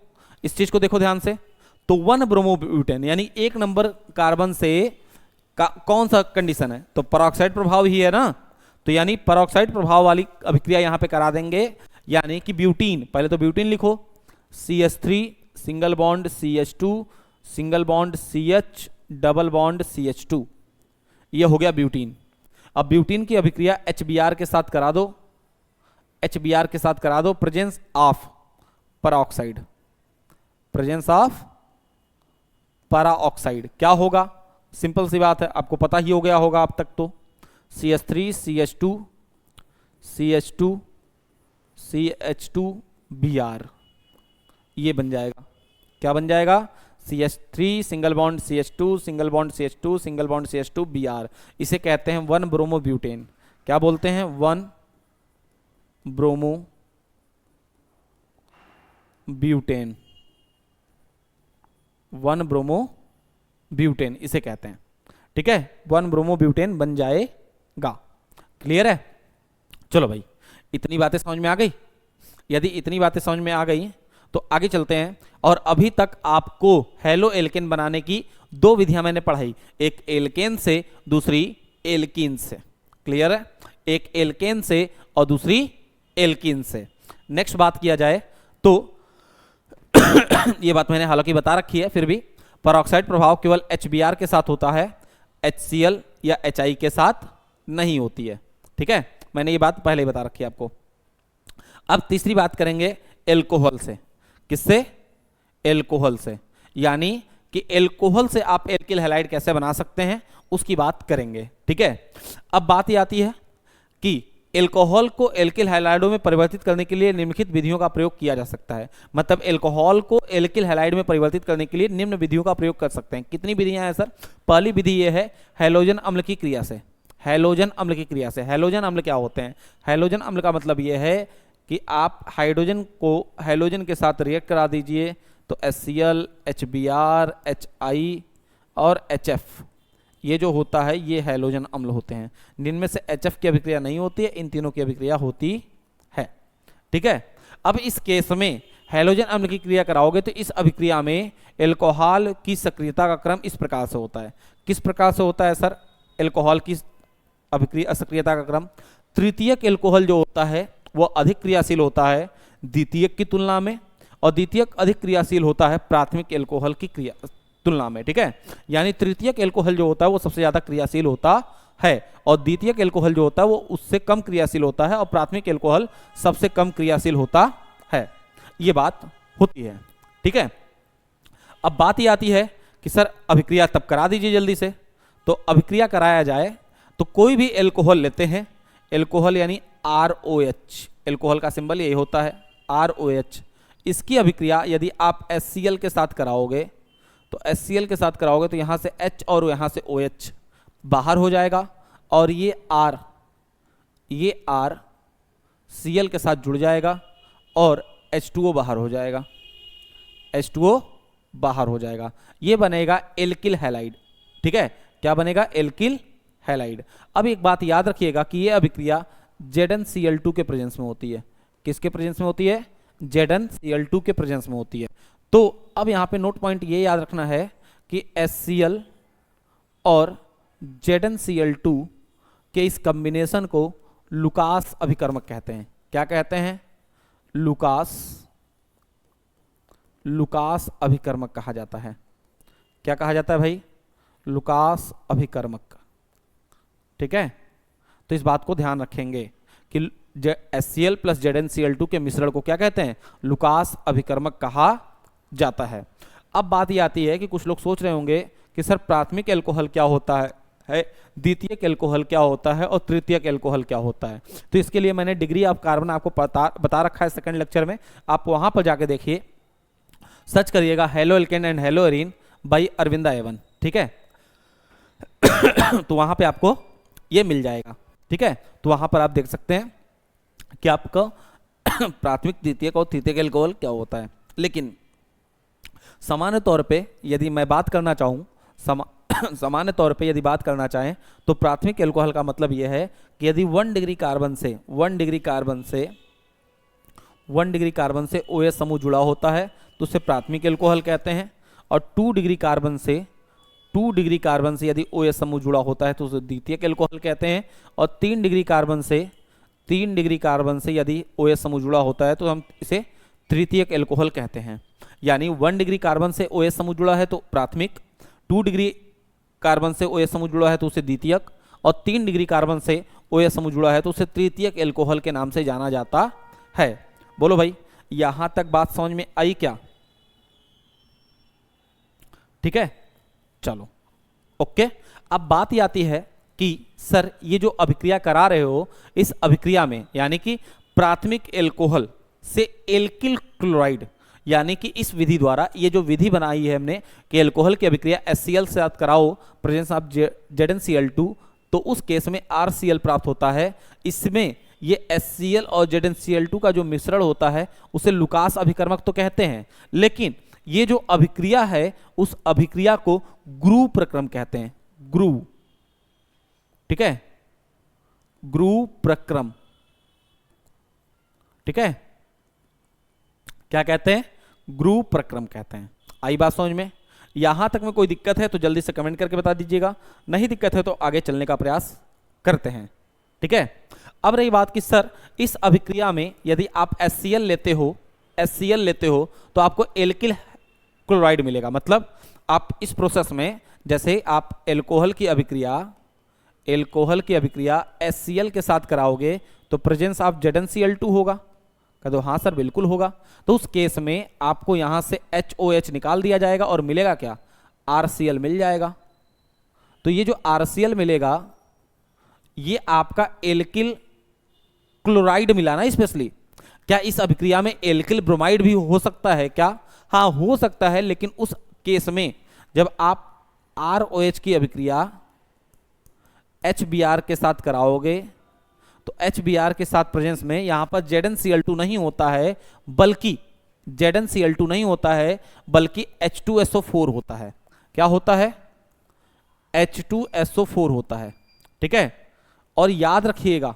इस चीज को देखो ध्यान से। तो 1 ब्रोमो ब्यूटेन यानी 1 नंबर कार्बन से कौन सा कंडीशन है? तो पराऑक्साइड प्रभाव ही है ना, तो यानी पराऑक्साइड प्रभाव वाली अभिक्रिया यहां पे करा देंगे। यानी कि ब्यूटीन, पहले तो ब्यूटीन लिखो, CH3 single bond CH2 single bond CH, double bond CH2, ये हो गया ब्यूटीन। अब ब्यूटीन की अभिक्रिया HBr के साथ करा दो, HBr के साथ करा दो, प्रेजेंस ऑफ पराऑक्साइड, प्रेजेंस ऑफ पराऑक्साइड, क्या होगा? सिंपल सी बात है, आपको पता ही हो गया होगा अब तक तो, CH3 CH2 CH2 CH2Br, ये बन जाएगा, क्या बन जाएगा? CH3 single bond CH2 single bond CH2 single bond CH2Br, इसे कहते हैं 1 ब्रोमो ब्यूटेन। क्या बोलते हैं? 1 ब्रोमो ब्यूटेन, 1 ब्रोमो ब्यूटेन इसे कहते हैं, ठीक है? 1 ब्रोमो ब्यूटेन बन जाएगा। क्लियर है? चलो भाई, इतनी बातें समझ में आ गई? यदि इतनी बातें समझ में आ गई तो आगे चलते हैं। और अभी तक आपको हेलो एल्केन बनाने की 2 विधियां मैंने पढ़ाई, एक एल्केन से, दूसरी एल्कीन से। क्लियर है? एक एल्केन से और दूसरी एल्कीन से। नेक्स्ट बात किया जाए तो ये बात मैंने हालांकि बता रखी है, फिर भी परऑक्साइड प्रभाव केवल HBr के साथ होता है, HCl या HI के साथ नहीं होती है, ठीक है? मैंने ये बात पहले ही बता रखी है आपको। अब तीसरी बात करेंगे एल्कोहल से। किससे? एल्कोहल से, यानी कि एल्कोहल से आप एल्किल हैलाइड कैसे बना सकते हैं उसकी बात करेंगे, ठीक है? अब बात ये आती है कि एल्कोहल को एल्किल हैलाइडों में परिवर्तित करने के लिए निम्नलिखित विधियों का प्रयोग किया जा सकता है। मतलब एल्कोहल को एल्किल हैलाइड में परिवर्तित करने के लिए निम्न विधियों का प्रयोग कर सकते हैं। कितनी विधियां हैं सर? पहली विधि ये है हैलोजन अम्ल की क्रिया से। हैलोजन अम्ल की क्रिया से, हैलोजन अम्ल क्या होते हैं? हैलोजन अम्ल का मतलब ये है कि आप हाइड्रोजन को हैलोजन के साथ रिएक्ट करा दीजिए तो HCl, HBr, HI और HF, ये जो होता है ये हैलोजन अम्ल होते हैं। जिनमें से HF की अभिक्रिया नहीं होती है, इन तीनों की अभिक्रिया होती है, ठीक है? अब इस केस में हैलोजन अम्ल की क्रिया कराओगे तो इस अभिक्रिया में एल्कोहल की सक्रियता का क्रम इस प्रकार से होता है। किस प्रकार से होता है सर एल्कोहल की अभिक्रिया सक्रियता का क्रम? तृतीयक एल्कोहल जो होता है वो अधिक क्रियाशील होता है द्वितीयक की तुलना में, और द्वितीयक अधिक क्रियाशील होता है प्राथमिक एल्कोहल की क्रिया तुलना में, ठीक है? यानी तृतीयक एल्कोहल जो होता है वो सबसे ज्यादा क्रियाशील होता है, और द्वितीयक एल्कोहल जो होता है वो उससे कम क्रियाशील होता है, और प्राथमिक एल्कोहल सबसे कम क्रियाशील होता है। ये बात होती है, ठीक है? अब बात ये आती है कि सर अभिक्रिया तब करा दीजिए जल्दी से। तो अभिक्रिया कराया जाए तो कोई भी एल्कोहल लेते हैं, एल्कोहल यानी ROH, एल्कोहल का सिंबल यही होता है ROH। इसकी अभिक्रिया यदि आप HCl के साथ कराओगे तो HCl के साथ कराओगे तो यहाँ से H और यहाँ से OH बाहर हो जाएगा, और ये R Cl के साथ जुड़ जाएगा और H2O बाहर हो जाएगा, H2O बाहर हो जाएगा। ये बनेगा एल्किल हैलाइड, ठीक है? क्या बनेगा? Alkyl halide. अब एक बात याद रखिएगा कि ये अभिक्रिया ZnCl2 के प्रेजेंस में होती है। किसके प्रेजेंस में होती है? ZnCl2 के प्रेजेंस में होती है। तो अब यहाँ पे नोट पॉइंट ये याद रखना है कि HCl और ZnCl2 के इस कॉम्बिनेशन को लुकास अभिकर्मक कहते हैं। क्या कहते हैं? लुकास अभिकर्मक कहा जाता है। क्या कहा जाता है भाई? लुकास अभिकर्मक, ठीक है? तो इस बात को ध्यान रखेंगे कि HCl प्लस ZnCl2 के मिश्रण को क्या कहते हैं? लुकास अभिकर्मक कहा जाता है। अब बात ये आती है कि कुछ लोग सोच रहे होंगे कि सर प्राथमिक एल्कोहल क्या होता है, द्वितीयक एल्कोहल क्या होता है और तृतीयक एल्कोहल क्या होता है। तो इसके लिए मैंने डिग्री ऑफ कार्बन आपको बता रखा है सेकंड लेक्चर में, आप वहां पर जाके देखिए, सर्च करिएगा haloalkane and haloarene by Arvinda एवन, ठीक है? तो वहां पे आपको ये मिल जाएगा, ठीक है? तो वहां पर आप देख सकते हैं कि आपका प्राथमिक, द्वितीयक और तृतीयक एल्कोहल क्या होता है। लेकिन सामान्य तौर पे यदि मैं बात करना चाहूँ, सामान्य तौर पे यदि बात करना चाहें तो प्राथमिक एल्कोहल का मतलब यह है कि यदि 1 डिग्री कार्बन से OH समूह जुड़ा होता है तो उसे प्राथमिक एल्कोहल कहते हैं, और 2 डिग्री कार्बन से यदि OH समूह जुड़ा होता है तो उसे द्वितीयक एल्कोहल कहते हैं, और 3 डिग्री कार्बन से यदि OH समूह जुड़ा होता है तो हम इसे तृतीयक एल्कोहल कहते हैं। यानी 1 डिग्री कार्बन से OH समूह जुड़ा है तो प्राथमिक, 2 डिग्री कार्बन से OH समूह जुड़ा है तो उसे द्वितीयक, और 3 डिग्री कार्बन से OH समूह जुड़ा है तो उसे तृतीयक एल्कोहल के नाम से जाना जाता है। बोलो भाई, यहां तक बात समझ में आई क्या? ठीक है, चलो ओके। अब बात ये आती है कि सर ये जो अभिक्रिया करा रहे हो, इस अभिक्रिया में यानी कि प्राथमिक एल्कोहल से एल्किल क्लोराइड, यानी कि इस विधि द्वारा ये जो विधि बनाई है हमने कि एल्कोहल की अभिक्रिया HCl से साथ कराओ प्रेजेंस ऑफ ZnCl2, तो उस केस में RCl प्राप्त होता है। इसमें ये HCl और ZnCl2 का जो मिश्रण होता है उसे लुकास अभिकर्मक तो कहते हैं, लेकिन ये जो अभिक्रिया है उस अभिक्रिया को ग्रू प्रक्रम कहते हैं। ग्रू, ठीक है, ग्रू प्रक्रम, ठीक है, क्या कहते हैं? ग्रू प्रक्रम कहते हैं। आई बात समझ में? यहां तक में कोई दिक्कत है तो जल्दी से कमेंट करके बता दीजिएगा, नहीं दिक्कत है तो आगे चलने का प्रयास करते हैं। ठीक है, अब रही बात कि सर इस अभिक्रिया में यदि आप HCl लेते हो तो आपको एल्किल क्लोराइड मिलेगा। मतलब आप इस प्रोसेस में जैसे आप एल्कोहल की अभिक्रिया HCl के साथ कराओगे तो प्रेजेंस ऑफ ZnCl2 होगा। कह दो हाँ सर बिल्कुल होगा। तो उस केस में आपको यहां से HOH निकाल दिया जाएगा और मिलेगा क्या? RCl मिल जाएगा। तो ये जो RCl मिलेगा ये आपका एल्किल क्लोराइड मिला ना स्पेशली। क्या इस अभिक्रिया में एल्किल ब्रोमाइड भी हो सकता है क्या? हाँ हो सकता है, लेकिन उस केस में जब आप ROH की अभिक्रिया HBr के साथ कराओगे तो HBr के साथ प्रेजेंस में यहां पर ZnCl2 नहीं होता है, बल्कि H2SO4 होता है। क्या होता है? H2SO4 होता है। ठीक है, और याद रखिएगा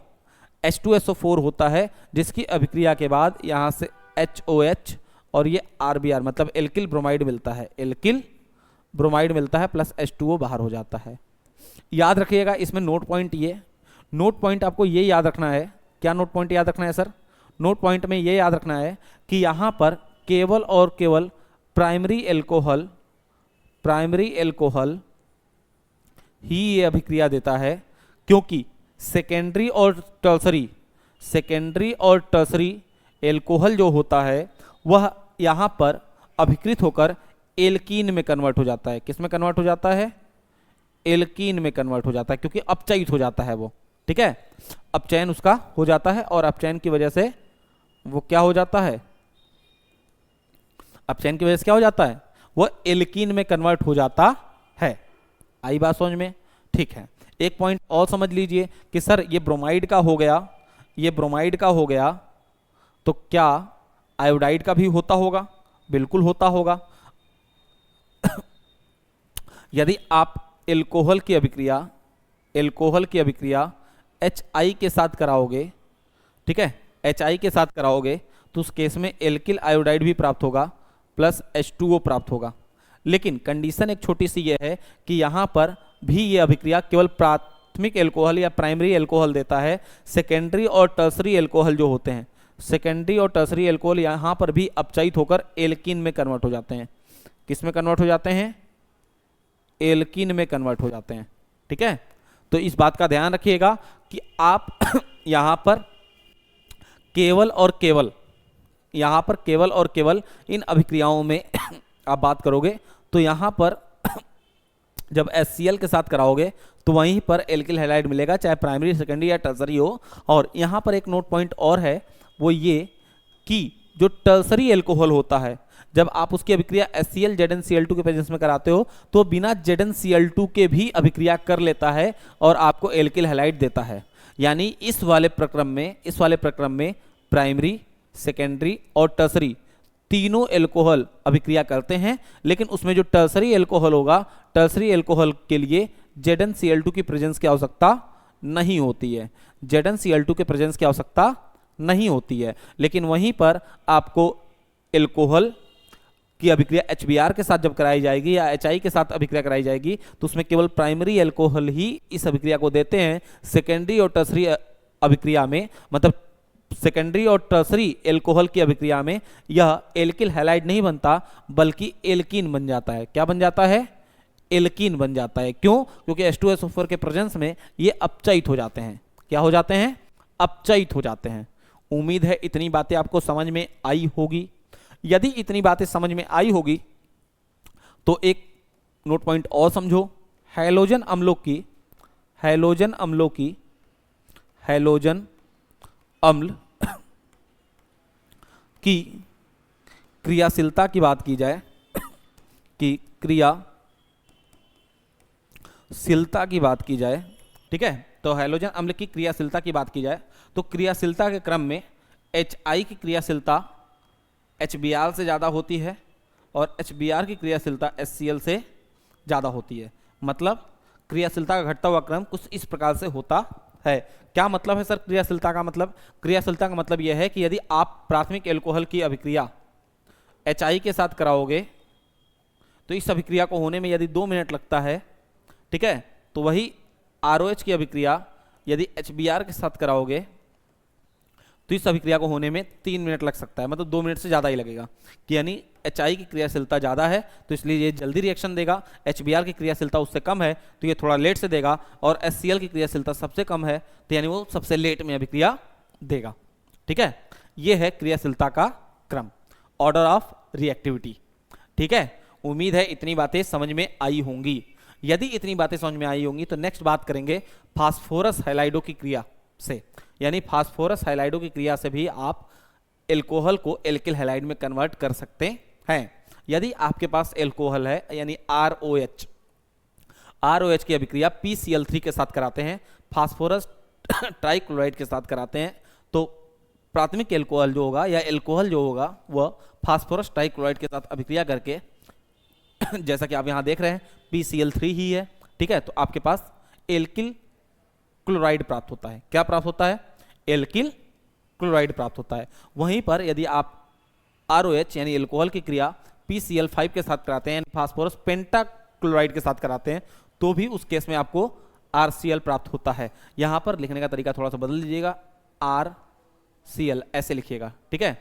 H2SO4 होता है जिसकी अभिक्रिया के बाद यहां से HOH और ये RBr मतलब एल्किल ब्रोमाइड मिलता है, एल्किल ब्रोमाइड मिलता है प्लस H2O बाहर हो जाता है। याद रखिएगा इसमें नोट पॉइंट आपको ये याद रखना है। क्या नोट पॉइंट याद रखना है सर? नोट पॉइंट में ये याद रखना है कि यहां पर केवल और केवल प्राइमरी एल्कोहल ही ये अभिक्रिया देता है, क्योंकि सेकेंडरी और टर्सरी एल्कोहल जो होता है वह यहां पर अभिकृत होकर एल्कीन में कन्वर्ट हो जाता है। किस में कन्वर्ट हो जाता है? एल्कीन में कन्वर्ट हो जाता है, क्योंकि अपचयित हो जाता है वो। ठीक है, अपचयन उसका हो जाता है और अपचयन की वजह से वो क्या हो जाता है? अपचयन की वजह से क्या हो जाता है? वो एल्कीन में कन्वर्ट हो जाता है। आई बात समझ में? ठीक है, एक पॉइंट और समझ लीजिए कि सर ये ब्रोमाइड का हो गया, तो क्या आयोडाइड का भी होता होगा? बिल्कुल होता होगा। यदि आप एल्कोहल की अभिक्रिया HI के साथ कराओगे, ठीक है, HI के साथ कराओगे तो उस केस में एल्किल आयोडाइड भी प्राप्त होगा प्लस H2O प्राप्त होगा। लेकिन कंडीशन एक छोटी सी ये है कि यहां पर भी ये अभिक्रिया केवल प्राथमिक एल्कोहल या प्राइमरी एल्कोहल देता है। सेकेंडरी और टर्सरी एल्कोहल जो होते हैं, सेकेंडरी और टर्सरी एल्कोहल यहां पर भी अपचयित होकर एल्कीन में कन्वर्ट हो जाते हैं। किस में कन्वर्ट हो जाते हैं? एल्कीन में कन्वर्ट हो जाते हैं। ठीक है, तो इस बात का ध्यान रखिएगा कि आप यहां पर केवल और केवल इन अभिक्रियाओं में आप बात करोगे तो यहां पर जब HCl के साथ कराओगे तो वहीं पर एल्किल हैलाइड मिलेगा, चाहे प्राइमरी, सेकेंडरी या टर्सरी हो। और यहां पर एक नोट पॉइंट और है, वो ये कि जो टर्सरी एल्कोहल होता है जब आप उसकी अभिक्रिया HCl ZnCl2 के प्रेजेंस में कराते हो तो बिना ZnCl2 के भी अभिक्रिया कर लेता है और आपको एल्किल हैलाइड देता है। यानी इस वाले प्रक्रम में प्राइमरी, सेकेंडरी और टर्सरी तीनों एल्कोहल अभिक्रिया करते हैं, लेकिन उसमें जो टर्सरी एल्कोहल होगा, टर्सरी एल्कोहल के लिए ZnCl2 की प्रेजेंस की आवश्यकता नहीं होती है। ZnCl2 के प्रेजेंस की आवश्यकता नहीं होती है, लेकिन वहीं पर आपको एल्कोहल की अभिक्रिया HBr के साथ जब कराई जाएगी या HI के साथ अभिक्रिया कराई जाएगी तो उसमें केवल प्राइमरी एल्कोहल ही इस अभिक्रिया को देते हैं। सेकेंडरी और टर्सरी अभिक्रिया में, मतलब सेकेंडरी और टर्सरी एल्कोहल की अभिक्रिया में यह एल्किल हैलाइड नहीं बनता बल्कि एल्कीन बन जाता है। क्या बन जाता है? एल्कीन बन जाता है। क्यों? क्योंकि H2SO4 के प्रेजेंस में ये अपचयित हो जाते हैं। क्या हो जाते हैं? अपचयित हो जाते हैं। उम्मीद है इतनी बातें आपको समझ में आई होगी। यदि इतनी बातें समझ में आई होगी तो एक नोट पॉइंट और समझो। हैलोजन अम्ल की क्रियाशीलता की बात की जाए, ठीक है, तो हैलोजन अम्ल की क्रियाशीलता की बात की जाए तो क्रियाशीलता के क्रम में HI की क्रियाशीलता HBr से ज़्यादा होती है और HBr की क्रियाशीलता HCl से ज़्यादा होती है। मतलब क्रियाशीलता का घटता हुआ क्रम कुछ इस प्रकार से होता है। क्या मतलब है सर क्रियाशीलता का मतलब? क्रियाशीलता का मतलब यह है कि यदि आप प्राथमिक एल्कोहल की अभिक्रिया HI के साथ कराओगे तो इस अभिक्रिया को होने में यदि 2 मिनट लगता है, ठीक है, तो वही ROH की अभिक्रिया यदि HBr के साथ कराओगे तो इस अभिक्रिया को होने में 3 मिनट लग सकता है। मतलब 2 मिनट से ज़्यादा ही लगेगा कि यानी HI की क्रियाशीलता ज़्यादा है तो इसलिए ये जल्दी रिएक्शन देगा, HBr की क्रियाशीलता उससे कम है तो ये थोड़ा लेट से देगा, और HCl की क्रियाशीलता सबसे कम है तो यानी वो सबसे लेट में अभिक्रिया देगा। ठीक है, ये है क्रियाशीलता का क्रम, ऑर्डर ऑफ रिएक्टिविटी। ठीक है, उम्मीद है इतनी बातें समझ में आई होंगी। यदि इतनी बातें समझ में आई होंगी तो नेक्स्ट बात करेंगे फास्फोरस हैलाइडो की क्रिया से, यानी फास्फोरस हैलाइडो की क्रिया से भी आप एल्कोहल को एल्किल हैलाइड में कन्वर्ट कर सकते हैं। यदि आपके पास एल्कोहल है यानी ROH की अभिक्रिया PCl3 के साथ कराते हैं, फास्फोरस ट्राइक्लोराइड के साथ कराते हैं, तो प्राथमिक एल्कोहल जो होगा या एल्कोहल जो होगा वह फास्फोरस ट्राइक्लोराइड के साथ अभिक्रिया करके जैसा कि आप यहां देख रहे हैं PCl3 ही है। ठीक है, तो आपके पास एल्किल क्लोराइड प्राप्त होता है। क्या प्राप्त होता है? एल्किल क्लोराइड प्राप्त होता है। वहीं पर यदि आप ROH यानी एल्कोहल की क्रिया PCl5 के साथ कराते हैं, फास्फोरस पेंटाक्लोराइड के साथ कराते हैं, तो भी उस केस में आपको RCl प्राप्त होता है। यहां पर लिखने का तरीका थोड़ा सा बदल लीजिएगा, RCl ऐसे लिखिएगा। ठीक है,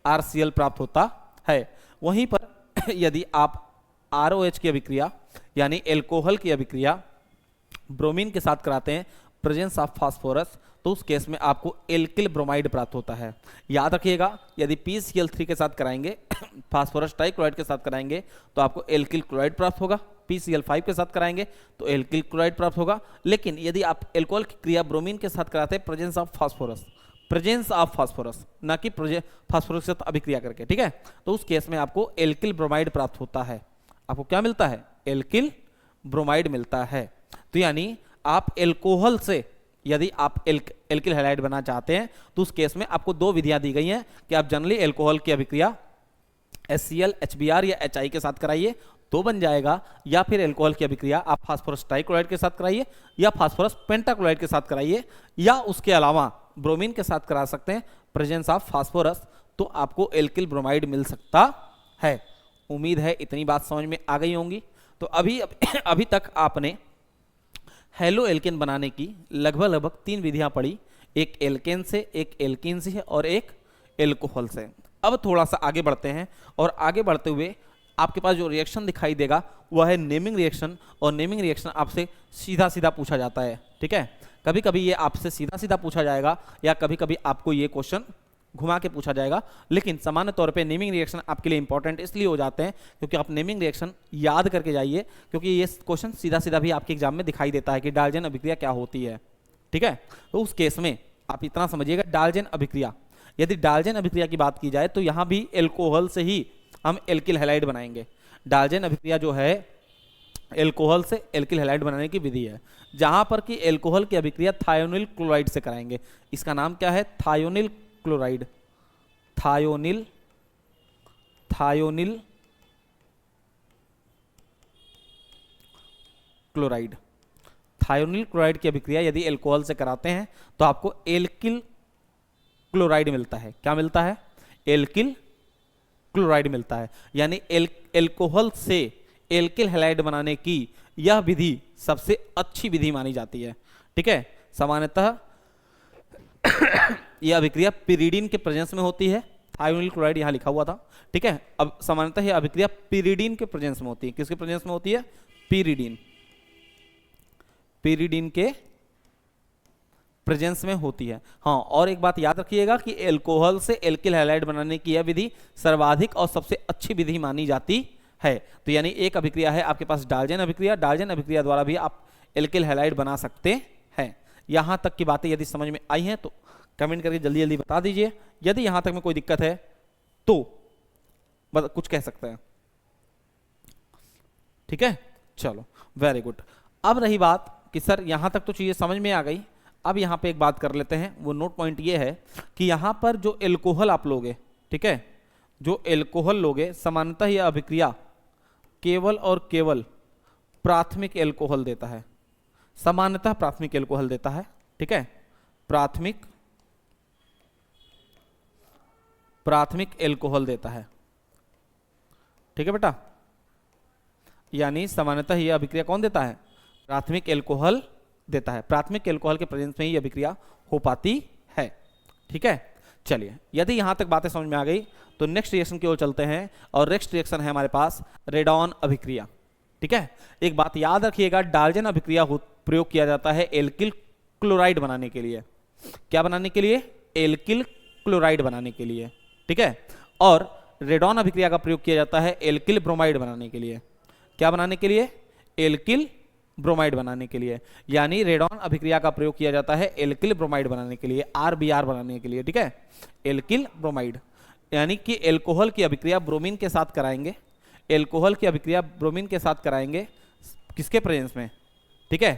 RCl प्राप्त होता है। वहीं पर यदि आप ROH की अभिक्रिया यानी एल्कोहल की अभिक्रिया ब्रोमीन के साथ कराते हैं, प्रेजेंस ऑफ फास्फोरस, तो उस केस में आपको एल्किल ब्रोमाइड प्राप्त होता है। याद रखिएगा, यदि PCl3 के साथ कराएंगे फास्फोरस ट्राइक्लोराइड के साथ कराएंगे तो आपको एल्किल क्लोराइड प्राप्त होगा, PCl5 के साथ कराएंगे तो एल्किल क्लोराइड प्राप्त होगा। लेकिन यदि आप एल्कोहल की क्रिया ब्रोमीन के साथ कराते हैं प्रेजेंस ऑफ फास्फोरस, ना कि फास्फोरस के साथ अभिक्रिया करके, ठीक है, तो उस केस में आपको एल्किल ब्रोमाइड प्राप्त होता है। आपको क्या मिलता है? एल्किल ब्रोमाइड मिलता है। तो यानी आप एल्कोहल से यदि आप एल्किल हैलाइड बनाना चाहते हैं तो उस केस में आपको 2 विधियां दी गई हैं कि आप जनरली एल्कोहल की अभिक्रिया HCl, HBr या HI के साथ कराइए तो बन जाएगा, या फिर एल्कोहल की अभिक्रिया आप फास्फोरस ट्राइक्लोराइड के साथ कराइए या फास्फोरस पेंटाक्लोराइड के साथ कराइए, या उसके अलावा ब्रोमीन के साथ करा सकते हैं प्रेजेंस ऑफ फास्फोरस, तो आपको एल्किल ब्रोमाइड मिल सकता है। उम्मीद है इतनी बात समझ में आ गई होंगी। तो अभी तक आपने हेलो एल्केन बनाने की लगभग 3 विधियां पढ़ी, एक एल्केन से, एक एल्कीन से और एक एल्कोहल से। अब थोड़ा सा आगे बढ़ते हैं, और आगे बढ़ते हुए आपके पास जो रिएक्शन दिखाई देगा वह है नेमिंग रिएक्शन, और नेमिंग रिएक्शन आपसे सीधा सीधा पूछा जाता है। ठीक है, कभी कभी ये आपसे सीधा सीधा पूछा जाएगा या कभी कभी आपको ये क्वेश्चन घुमा के पूछा जाएगा, लेकिन सामान्य तौर पे नेमिंग रिएक्शन आपके लिए इंपॉर्टेंट इसलिए हो जाते हैं क्योंकि आप नेमिंग रिएक्शन याद करके जाइए, क्योंकि ये क्वेश्चन सीधा सीधा भी आपके एग्जाम में दिखाई देता है कि डाल्टन अभिक्रिया क्या होती है। ठीक है, तो उस केस में आप इतना समझिएगा, डाल्टन अभिक्रिया, यदि डाल्टन अभिक्रिया की बात की जाए तो यहाँ भी एल्कोहल से ही हम एल्किल हैलाइड बनाएंगे। डाल्टन अभिक्रिया जो है एल्कोहल से एल्किल हैलाइड बनाने की विधि है, जहां पर कि एल्कोहल की अभिक्रिया थायोनिल क्लोराइड से कराएंगे। इसका नाम क्या है? Thionyl chloride, thionyl chloride. Thionyl chloride की अभिक्रिया यदि एल्कोहल से कराते हैं तो आपको एल्किल क्लोराइड मिलता है। क्या मिलता है? एल्किल क्लोराइड मिलता है। यानी एल्कोहल से एल्किल हैलाइड बनाने की यह विधि सबसे अच्छी विधि मानी जाती है। ठीक है, सामान्यतः यह अभिक्रिया पिरीडीन के प्रेजेंस में होती है। थायोनिल क्लोराइड यहाँ लिखा हुआ था, ठीक है। अब सामान्यतः यह अभिक्रिया पिरीडीन के प्रेजेंस में होती है। किसके प्रेजेंस में होती है? पिरीडीन, पिरीडीन के प्रेजेंस में होती है। हाँ, और एक बात याद रखिएगा कि एल्कोहल से एल्किल हैलाइड बनाने की यह विधि सर्वाधिक और सबसे अच्छी विधि मानी जाती है। तो यानी एक अभिक्रिया है आपके पास डाल्टन अभिक्रिया, डाल्टन अभिक्रिया द्वारा भी आप एल्किल हैलाइड बना सकते हैं। यहां तक की बातें यदि समझ में आई हैं तो कमेंट करके जल्दी जल्दी बता दीजिए। यदि यहां तक में कोई दिक्कत है तो कुछ कह सकते हैं, ठीक है। चलो, वेरी गुड। अब रही बात कि सर यहां तक तो चीजें समझ में आ गई। अब यहां पे एक बात कर लेते हैं, वो नोट पॉइंट ये है कि यहां पर जो एल्कोहल आप लोगे, ठीक है, जो एल्कोहल लोगे, सामान्यतः यह अभिक्रिया केवल और केवल प्राथमिक एल्कोहल देता है। सामान्यतः प्राथमिक एल्कोहल देता है, ठीक है। प्राथमिक एल्कोहल देता है, ठीक है बेटा। यानी सामान्यतः यह अभिक्रिया कौन देता है? प्राथमिक एल्कोहल देता है। प्राथमिक एल्कोहल के प्रेजेंस में ही अभिक्रिया हो पाती है, ठीक है। चलिए, यदि यहां तक बातें समझ में आ गई तो नेक्स्ट रिएक्शन की ओर चलते हैं, और नेक्स्ट रिएक्शन है हमारे पास रेडॉन अभिक्रिया, ठीक है। एक बात याद रखिएगा, डाल्टन अभिक्रिया प्रयोग किया जाता है एल्किल क्लोराइड बनाने के लिए। क्या बनाने के लिए? एल्किल क्लोराइड बनाने के लिए, ठीक है। और रेडॉन अभिक्रिया का प्रयोग किया जाता है एल्किल ब्रोमाइड बनाने के लिए। क्या बनाने के लिए? एल्किल ब्रोमाइड बनाने के लिए। यानी रेडॉन अभिक्रिया का प्रयोग किया जाता है एल्किल ब्रोमाइड बनाने के लिए, RBr बनाने के लिए, ठीक है। एल्किल ब्रोमाइड यानी कि एल्कोहल की अभिक्रिया ब्रोमीन के साथ कराएंगे। एल्कोहल की अभिक्रिया ब्रोमीन के साथ कराएंगे, किसके प्रेजेंस में? ठीक है,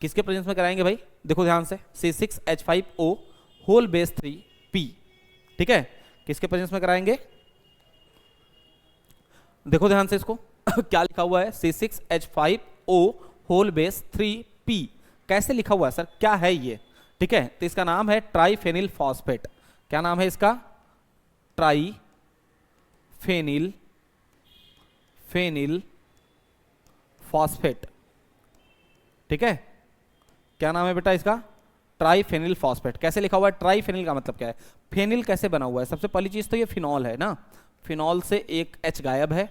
किसके प्रेजेंस में कराएंगे भाई? देखो ध्यान से, C6H5O होल बेस 3P, ठीक है। किसके प्रेजेंस में कराएंगे? देखो ध्यान से इसको क्या लिखा हुआ है? C6H5O whole base 3P। कैसे लिखा हुआ है सर? क्या है ये? ठीक है, तो इसका नाम है ट्राइफेनिल फॉस्फेट। क्या नाम है इसका? ट्राइफेनिल फॉस्फेट, ठीक है। क्या नाम है बेटा इसका? ट्राइफेनिल फॉस्फेट। कैसे लिखा हुआ है? ट्राइफेनिल का मतलब क्या है? फेनिल कैसे बना हुआ है? सबसे पहली चीज तो ये फिनॉल है ना, फिनॉल से एक H गायब है,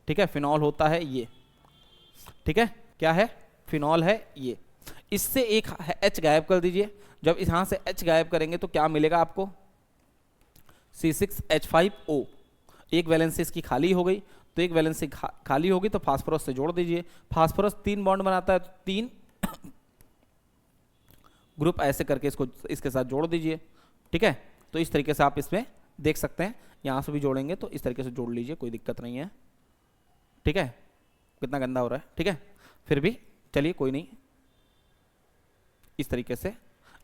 ठीक है। फिनॉल होता है ये, ठीक है। क्या है? फिनॉल है ये। इससे एक H गायब कर दीजिए। जब यहां से H गायब करेंगे तो क्या मिलेगा आपको? C6H5O। एक वैलेंसी इसकी खाली हो गई, तो एक वैलेंसी खाली होगी तो फास्फोरस से जोड़ दीजिए। फास्फोरस 3 बॉन्ड बनाता है, तो 3 ग्रुप ऐसे करके इसको इसके साथ जोड़ दीजिए, ठीक है। तो इस तरीके से आप इसमें देख सकते हैं, यहां से भी जोड़ेंगे तो इस तरीके से जोड़ लीजिए, कोई दिक्कत नहीं है, ठीक है। कितना गंदा हो रहा है, ठीक है, फिर भी चलिए कोई नहीं, इस तरीके से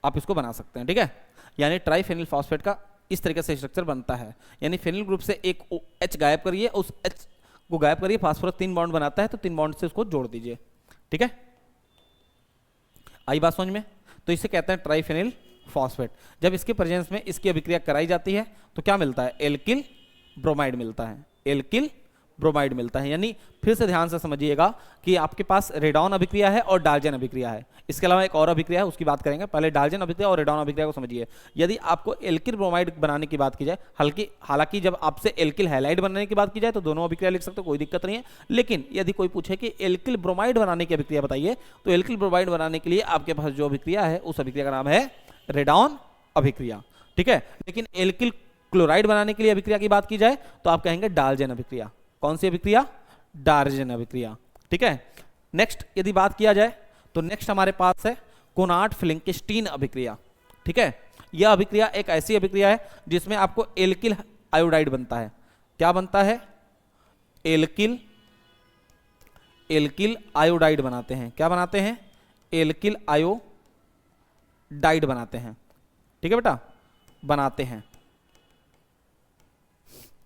आप इसको बना सकते हैं, ठीक है। यानी ट्राइफेनिल फॉस्फेट का इस तरीके से स्ट्रक्चर बनता है। यानी फेनिल ग्रुप से एक H गायब करिए, उस H को गायब करिए, फास्फोरस 3 बॉन्ड बनाता है तो 3 बॉन्ड से उसको जोड़ दीजिए, ठीक है। आई बात समझ में? तो इसे कहते हैं ट्राइफेनिल फॉस्फेट। जब इसके प्रेजेंस में इसकी अभिक्रिया कराई जाती है तो क्या मिलता है? एल्किल ब्रोमाइड मिलता है, एल्किल ब्रोमाइड मिलता है। यानी फिर से ध्यान से समझिएगा कि आपके पास रेडॉन अभिक्रिया है और डाल्टन अभिक्रिया है। इसके अलावा एक और अभिक्रिया है, उसकी बात करेंगे। पहले डाल्टन अभिक्रिया और रेडॉन अभिक्रिया को समझिए। यदि आपको एल्किल ब्रोमाइड बनाने की बात की जाए, हालांकि जब आपसे एल्किल हैलाइड बनाने की बात की जाए तो दोनों अभिक्रिया लिख सकते हो, कोई दिक्कत नहीं है। लेकिन यदि कोई पूछे कि एल्किल ब्रोमाइड बनाने की अभिक्रिया बताइए, तो एल्किल ब्रोमाइड बनाने के लिए आपके पास जो अभिक्रिया है उस अभिक्रिया का नाम है रेडॉन अभिक्रिया, ठीक है। लेकिन एल्किल क्लोराइड बनाने के लिए अभिक्रिया की बात की जाए तो आप कहेंगे डाल्टन अभिक्रिया। कौन सी अभिक्रिया? डाल्टन अभिक्रिया, ठीक है। नेक्स्ट यदि बात किया जाए तो नेक्स्ट हमारे पास है कोनार्ड फ्लिंकस्टीन अभिक्रिया, ठीक है। यह अभिक्रिया एक ऐसी अभिक्रिया है जिसमें आपको एल्किल आयोडाइड बनता है। क्या बनता है? एल्किल आयोडाइड बनाते हैं। क्या बनाते हैं? एल्किल आयोडाइड बनाते हैं, ठीक है बेटा, बनाते हैं।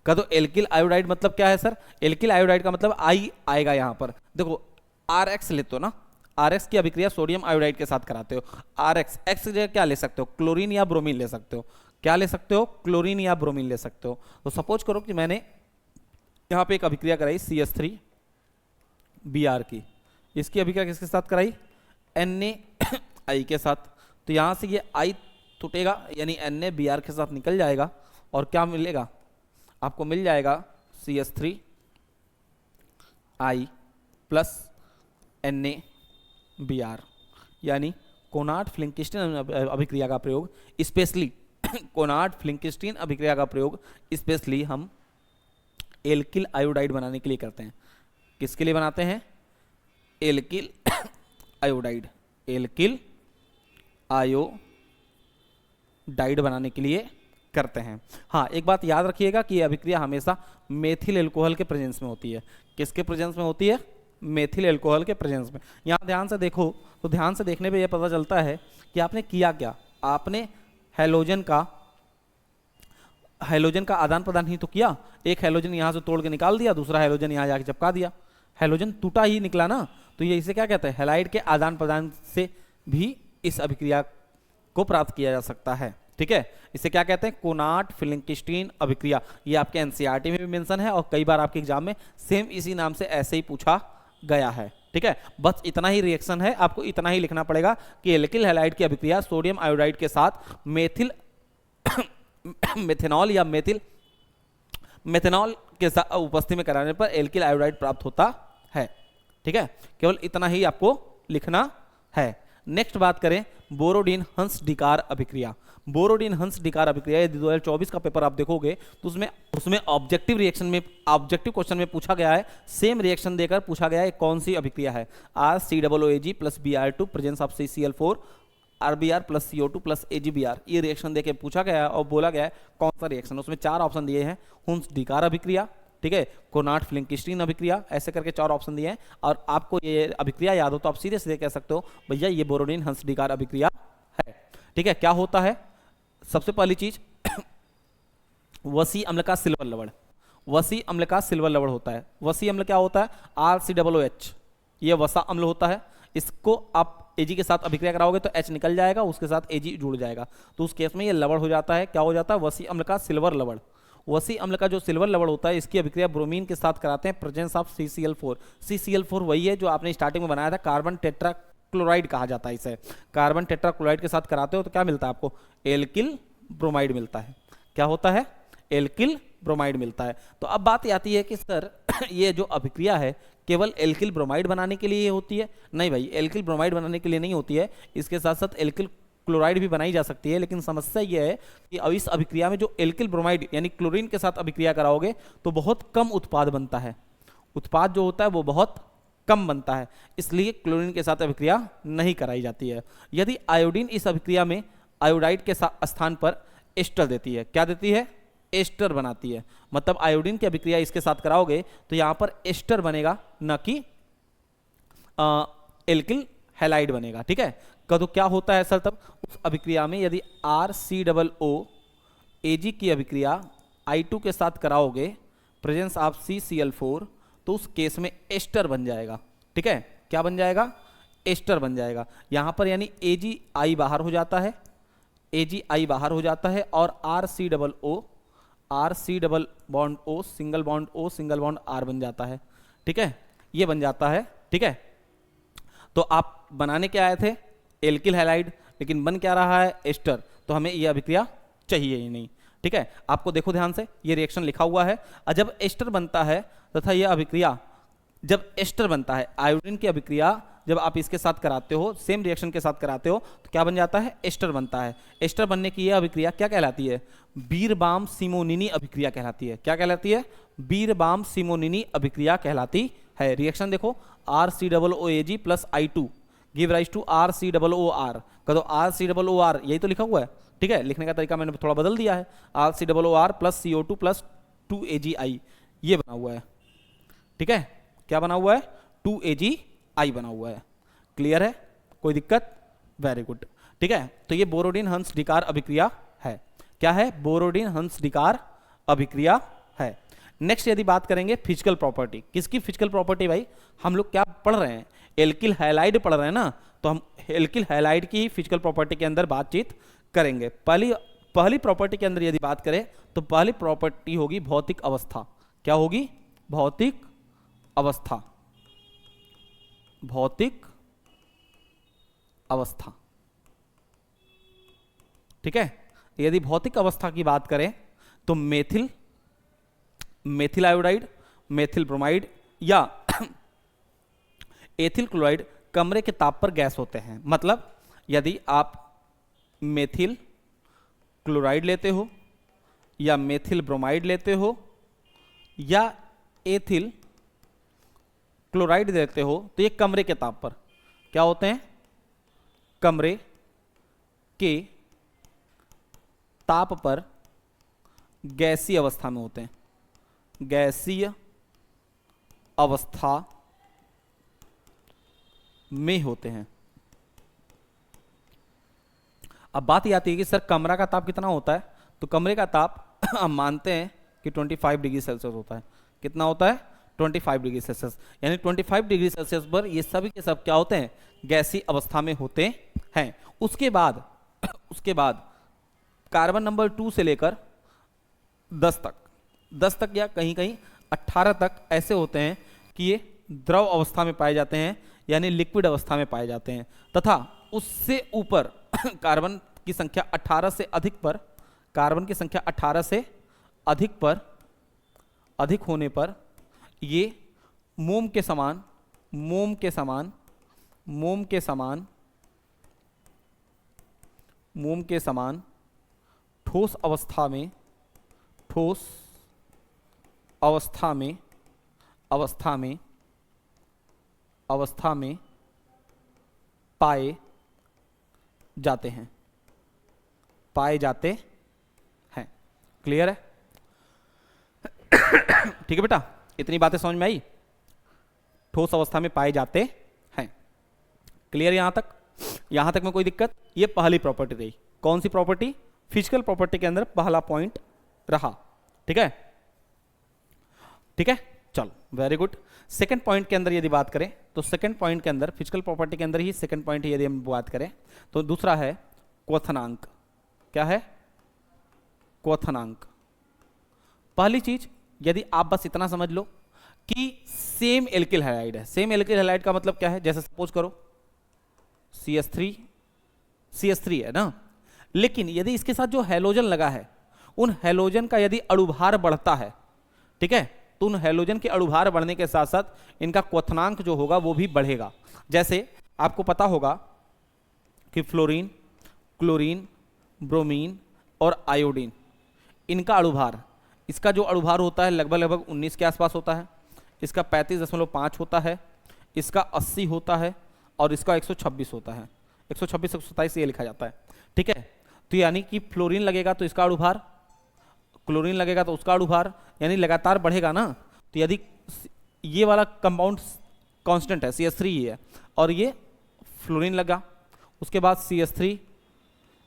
का तो एल्किल आयोडाइड मतलब क्या है सर? एल्किल आयोडाइड का मतलब आई आएगा यहां पर। देखो RX लेते हो ना, RX की अभिक्रिया सोडियम आयोडाइड के साथ कराते हो। RX X की जगह क्या ले सकते हो? क्लोरीन या ब्रोमीन ले सकते हो। क्या ले सकते हो? क्लोरीन या ब्रोमीन ले सकते हो। तो सपोज करो कि मैंने यहां पे एक अभिक्रिया कराई CH3Br की। इसकी अभिक्रिया किसके साथ कराई? Na के साथ। तो यहां से ये I टूटेगा यानी Na Br के साथ निकल जाएगा और क्या मिलेगा आपको, मिल जाएगा CH3 I प्लस NaBr, यानी कोनार्ड फ्लिंकिस्टीन अभिक्रिया का प्रयोग स्पेशली कोनार्ड फ्लिंकिस्टीन अभिक्रिया का प्रयोग स्पेशली हम एल्किल आयोडाइड बनाने के लिए करते हैं। किसके लिए बनाते हैं? एल्किल आयोडाइड, एल्किल आयोडाइड बनाने के लिए करते हैं। हाँ, एक बात याद रखिएगा कि यह अभिक्रिया हमेशा मेथिल एल्कोहल के प्रेजेंस में होती है। किसके प्रेजेंस में होती है? मेथिल एल्कोहल के प्रेजेंस में। यहाँ ध्यान से देखो तो ध्यान से देखने पे यह पता चलता है कि आपने किया क्या, आपने हैलोजन का आदान प्रदान ही तो किया। एक हैलोजन यहाँ से तोड़ के निकाल दिया, दूसरा हैलोजन यहाँ जाके चिपका दिया, हैलोजन टूटा ही निकला ना। तो ये इसे क्या कहते हैं? हैलाइड के आदान प्रदान से भी इस अभिक्रिया को प्राप्त किया जा सकता है। ठीक है, इसे क्या कहते हैं? कोनार्ड फ्लिंकिस्टीन अभिक्रिया। ये आपके एनसीईआरटी में भी मेंशन है और कई बार आपके एग्जाम में सेम इसी नाम से ऐसे ही पूछा गया है। ठीक है, बस इतना ही रिएक्शन है, आपको इतना ही लिखना पड़ेगा कि एल्किल हैलाइड की अभिक्रिया सोडियम आयोडाइड के साथ मेथेनॉल या मेथेनॉल के साथ उपस्थिति में कराने पर एल्किल आयोडाइड प्राप्त होता है। ठीक है, केवल इतना ही आपको लिखना है। नेक्स्ट बात करें बोरोडीन हंस डिकार अभिक्रिया। बोरोडीन हंस डिकार अभिक्रिया यदि 2024 का पेपर आप देखोगे तो उसमें ऑब्जेक्टिव रिएक्शन में, ऑब्जेक्टिव क्वेश्चन में पूछा गया है, सेम रिएक्शन देकर पूछा गया है कौन सी अभिक्रिया है। RCOOAg plus Br2 presence of CCl4 RBr plus CO2 plus AgBr, ये रिएक्शन देके पूछा गया है और बोला गया है कौन सा रिएक्शन। उसमें 4 ऑप्शन दिए हैं, हुंस डिकार अभिक्रिया, ठीक है, कोनार्ड फ्लिंकिस्टीन अभिक्रिया, ऐसे करके 4 ऑप्शन दिए हैं। और आपको ये अभिक्रिया याद हो तो आप सीधे सीधे कह सकते हो भैया ये बोरोडीन हंस डिकार अभिक्रिया है। ठीक है, क्या होता है? सबसे पहली चीज वसी अम्ल का सिल्वर लवण, वसी अम्ल का सिल्वर लवण होता है। वसी अम्ल क्या होता है? RCOOH, ये वसा अम्ल होता है। इसको आप Ag के साथ अभिक्रिया कराओगे तो H निकल जाएगा, उसके साथ Ag जुड़ जाएगा, तो उस केस में ये लवण हो जाता है। क्या हो जाता है? वसी अम्ल का सिल्वर लवण। वसी अम्ल का जो सिल्वर लवण होता है इसकी अभिक्रिया ब्रोमीन के साथ कराते हैं प्रेजेंस ऑफ CCl4। CCl4 वही है जो आपने स्टार्टिंग में बनाया था, कार्बन टेट्राक्लोराइड कहा जाता है इसे। कार्बन टेट्राक्लोराइड के साथ कराते हो तो क्या मिलता है आपको? एल्किल ब्रोमाइड मिलता है। क्या होता है? एल्किल ब्रोमाइड मिलता है। तो अब बात आती है कि सर ये जो अभिक्रिया है केवल एल्किल ब्रोमाइड बनाने के लिए होती है? नहीं भाई, एल्किल ब्रोमाइड बनाने के लिए नहीं होती है, इसके साथ साथ एल्किल क्लोराइड भी बनाई जा सकती है। लेकिन समस्या यह है कि अब इस अभिक्रिया में जो एल्किल ब्रोमाइड यानी क्लोरीन के साथ अभिक्रिया कराओगे तो बहुत कम उत्पाद बनता है, उत्पाद जो होता है वो बहुत कम बनता है, इसलिए क्लोरीन के साथ अभिक्रिया नहीं कराई जाती है। यदि आयोडीन इस अभिक्रिया में आयोडाइड के स्थान पर एस्टर देती है, क्या देती है? एस्टर बनाती है। मतलब आयोडीन की अभिक्रिया इसके साथ कराओगे तो यहां पर एस्टर बनेगा, न कि एल्किल हैलाइड बनेगा। ठीक है, तो क्या होता है सर? तब उस अभिक्रिया में यदि RCOOAg की अभिक्रिया I2 के साथ कराओगे प्रेजेंस ऑफ CCl4 तो उस केस में एस्टर बन जाएगा। ठीक है, क्या बन जाएगा? एस्टर बन जाएगा। यहां पर यानी AgI बाहर हो जाता है, AgI बाहर हो जाता है और RC double bond O single bond O single bond R बन जाता है। ठीक है, ये बन जाता है। ठीक है, तो आप बनाने क्या आए थे? एल्किल हैलाइड, लेकिन बन क्या रहा है? एस्टर। तो हमें ये अभिक्रिया चाहिए ही नहीं। ठीक है, आपको देखो ध्यान से, ये रिएक्शन लिखा हुआ है। और जब एस्टर बनता है तथा यह अभिक्रिया, जब एस्टर बनता है आयोडीन की अभिक्रिया जब आप इसके साथ कराते हो, सेम रिएक्शन के साथ कराते हो तो क्या बन जाता है? एस्टर बनता है। एस्टर बनने की यह अभिक्रिया क्या कहलाती है? बीरबाम सिमोनिनी अभिक्रिया कहलाती है। क्या कहलाती है? बीरबाम सिमोनिनी अभिक्रिया कहलाती है। रिएक्शन देखो, RCOOAg plus I2 give rise to RCOOR। कहो RCOOR, यही तो लिखा हुआ है। ठीक है, लिखने का तरीका मैंने थोड़ा बदल दिया है। RCOOR plus CO2 plus 2AgI, ये बना हुआ है। ठीक है, क्या बना हुआ है? 2AgI बना हुआ है। क्लियर है? कोई दिक्कत? Very good. ठीक है, तो ये बोरोडीन हंस डिकार अभिक्रिया है। क्या है? बोरोडीन हंस डिकार अभिक्रिया है। नेक्स्ट यदि बात करेंगे फिजिकल प्रॉपर्टी, किसकी फिजिकल प्रॉपर्टी? भाई हम लोग क्या पढ़ रहे हैं? एल्किल हैलाइड पढ़ रहे हैं ना, तो हम एल्किल हैलाइड की फिजिकल प्रॉपर्टी के अंदर बातचीत करेंगे। पहली प्रॉपर्टी के अंदर यदि बात करें तो पहली प्रॉपर्टी होगी भौतिक अवस्था। क्या होगी? भौतिक अवस्था। भौतिक अवस्था। ठीक है। यदि भौतिक अवस्था की बात करें तो methyl, methyl iodide, methyl bromide या एथिल क्लोराइड कमरे के ताप पर गैस होते हैं। मतलब यदि आप मेथिल क्लोराइड लेते हो या मेथिल ब्रोमाइड लेते हो या एथिल क्लोराइड लेते हो तो ये कमरे के ताप पर क्या होते हैं, कमरे के ताप पर गैसीय अवस्था में होते हैं, गैसीय अवस्था में होते हैं। अब बात ये आती है कि सर कमरा का ताप कितना होता है, तो कमरे का ताप हम मानते हैं कि 25 डिग्री सेल्सियस होता है। कितना होता है, 25 डिग्री सेल्सियस। यानी 25 डिग्री सेल्सियस पर ये सभी के सब क्या होते हैं, गैसीय अवस्था में होते हैं। उसके बाद कार्बन नंबर 2 से लेकर 10 तक या कहीं कहीं 18 तक ऐसे होते हैं कि ये द्रव अवस्था में पाए जाते हैं, यानी लिक्विड अवस्था में पाए जाते हैं। तथा उससे ऊपर कार्बन की संख्या 18 से अधिक पर, कार्बन की संख्या 18 से अधिक होने पर ये मोम के समान ठोस अवस्था में पाए जाते हैं। क्लियर है? ठीक है बेटा, इतनी बातें समझ में आई? ठोस अवस्था में पाए जाते हैं। क्लियर यहां तक में कोई दिक्कत? ये पहली प्रॉपर्टी रही। कौन सी प्रॉपर्टी? फिजिकल प्रॉपर्टी के अंदर पहला पॉइंट रहा। ठीक है, चलो वेरी गुड। सेकंड पॉइंट के अंदर यदि बात करें तो सेकंड पॉइंट के अंदर, फिजिकल प्रॉपर्टी के अंदर ही सेकंड पॉइंट यदि हम बात करें तो दूसरा है क्वथनांक। क्या है? क्वथनांक। पहली चीज यदि आप बस इतना समझ लो कि सेम एल्किल हैलाइड है। सेम एल्किल हैलाइड का मतलब क्या है? जैसे सपोज करो CH3 है ना, लेकिन यदि इसके साथ जो हैलोजन लगा है उन हैलोजन का यदि अणुभार बढ़ता है, ठीक है, तो उन हैलोजन के अणुभार बढ़ने के साथ साथ इनका क्वथनांक जो होगा वो भी बढ़ेगा। जैसे आपको पता होगा कि फ्लोरीन, क्लोरीन, ब्रोमीन और आयोडीन, इनका अणुभार, इसका जो अणुभार होता है लगभग 19 के आसपास होता है, इसका 35.5 होता है, इसका 80 होता है और इसका 126 होता है। 126 127 ये लिखा जाता है। ठीक है, तो यानी कि फ्लोरीन लगेगा तो इसका अणुभार, क्लोरीन लगेगा तो उसका अणुभार, यानी लगातार बढ़ेगा ना। तो यदि ये वाला कंपाउंड कांस्टेंट है, CH3 ही है, और ये फ्लोरीन लगा, उसके बाद CH3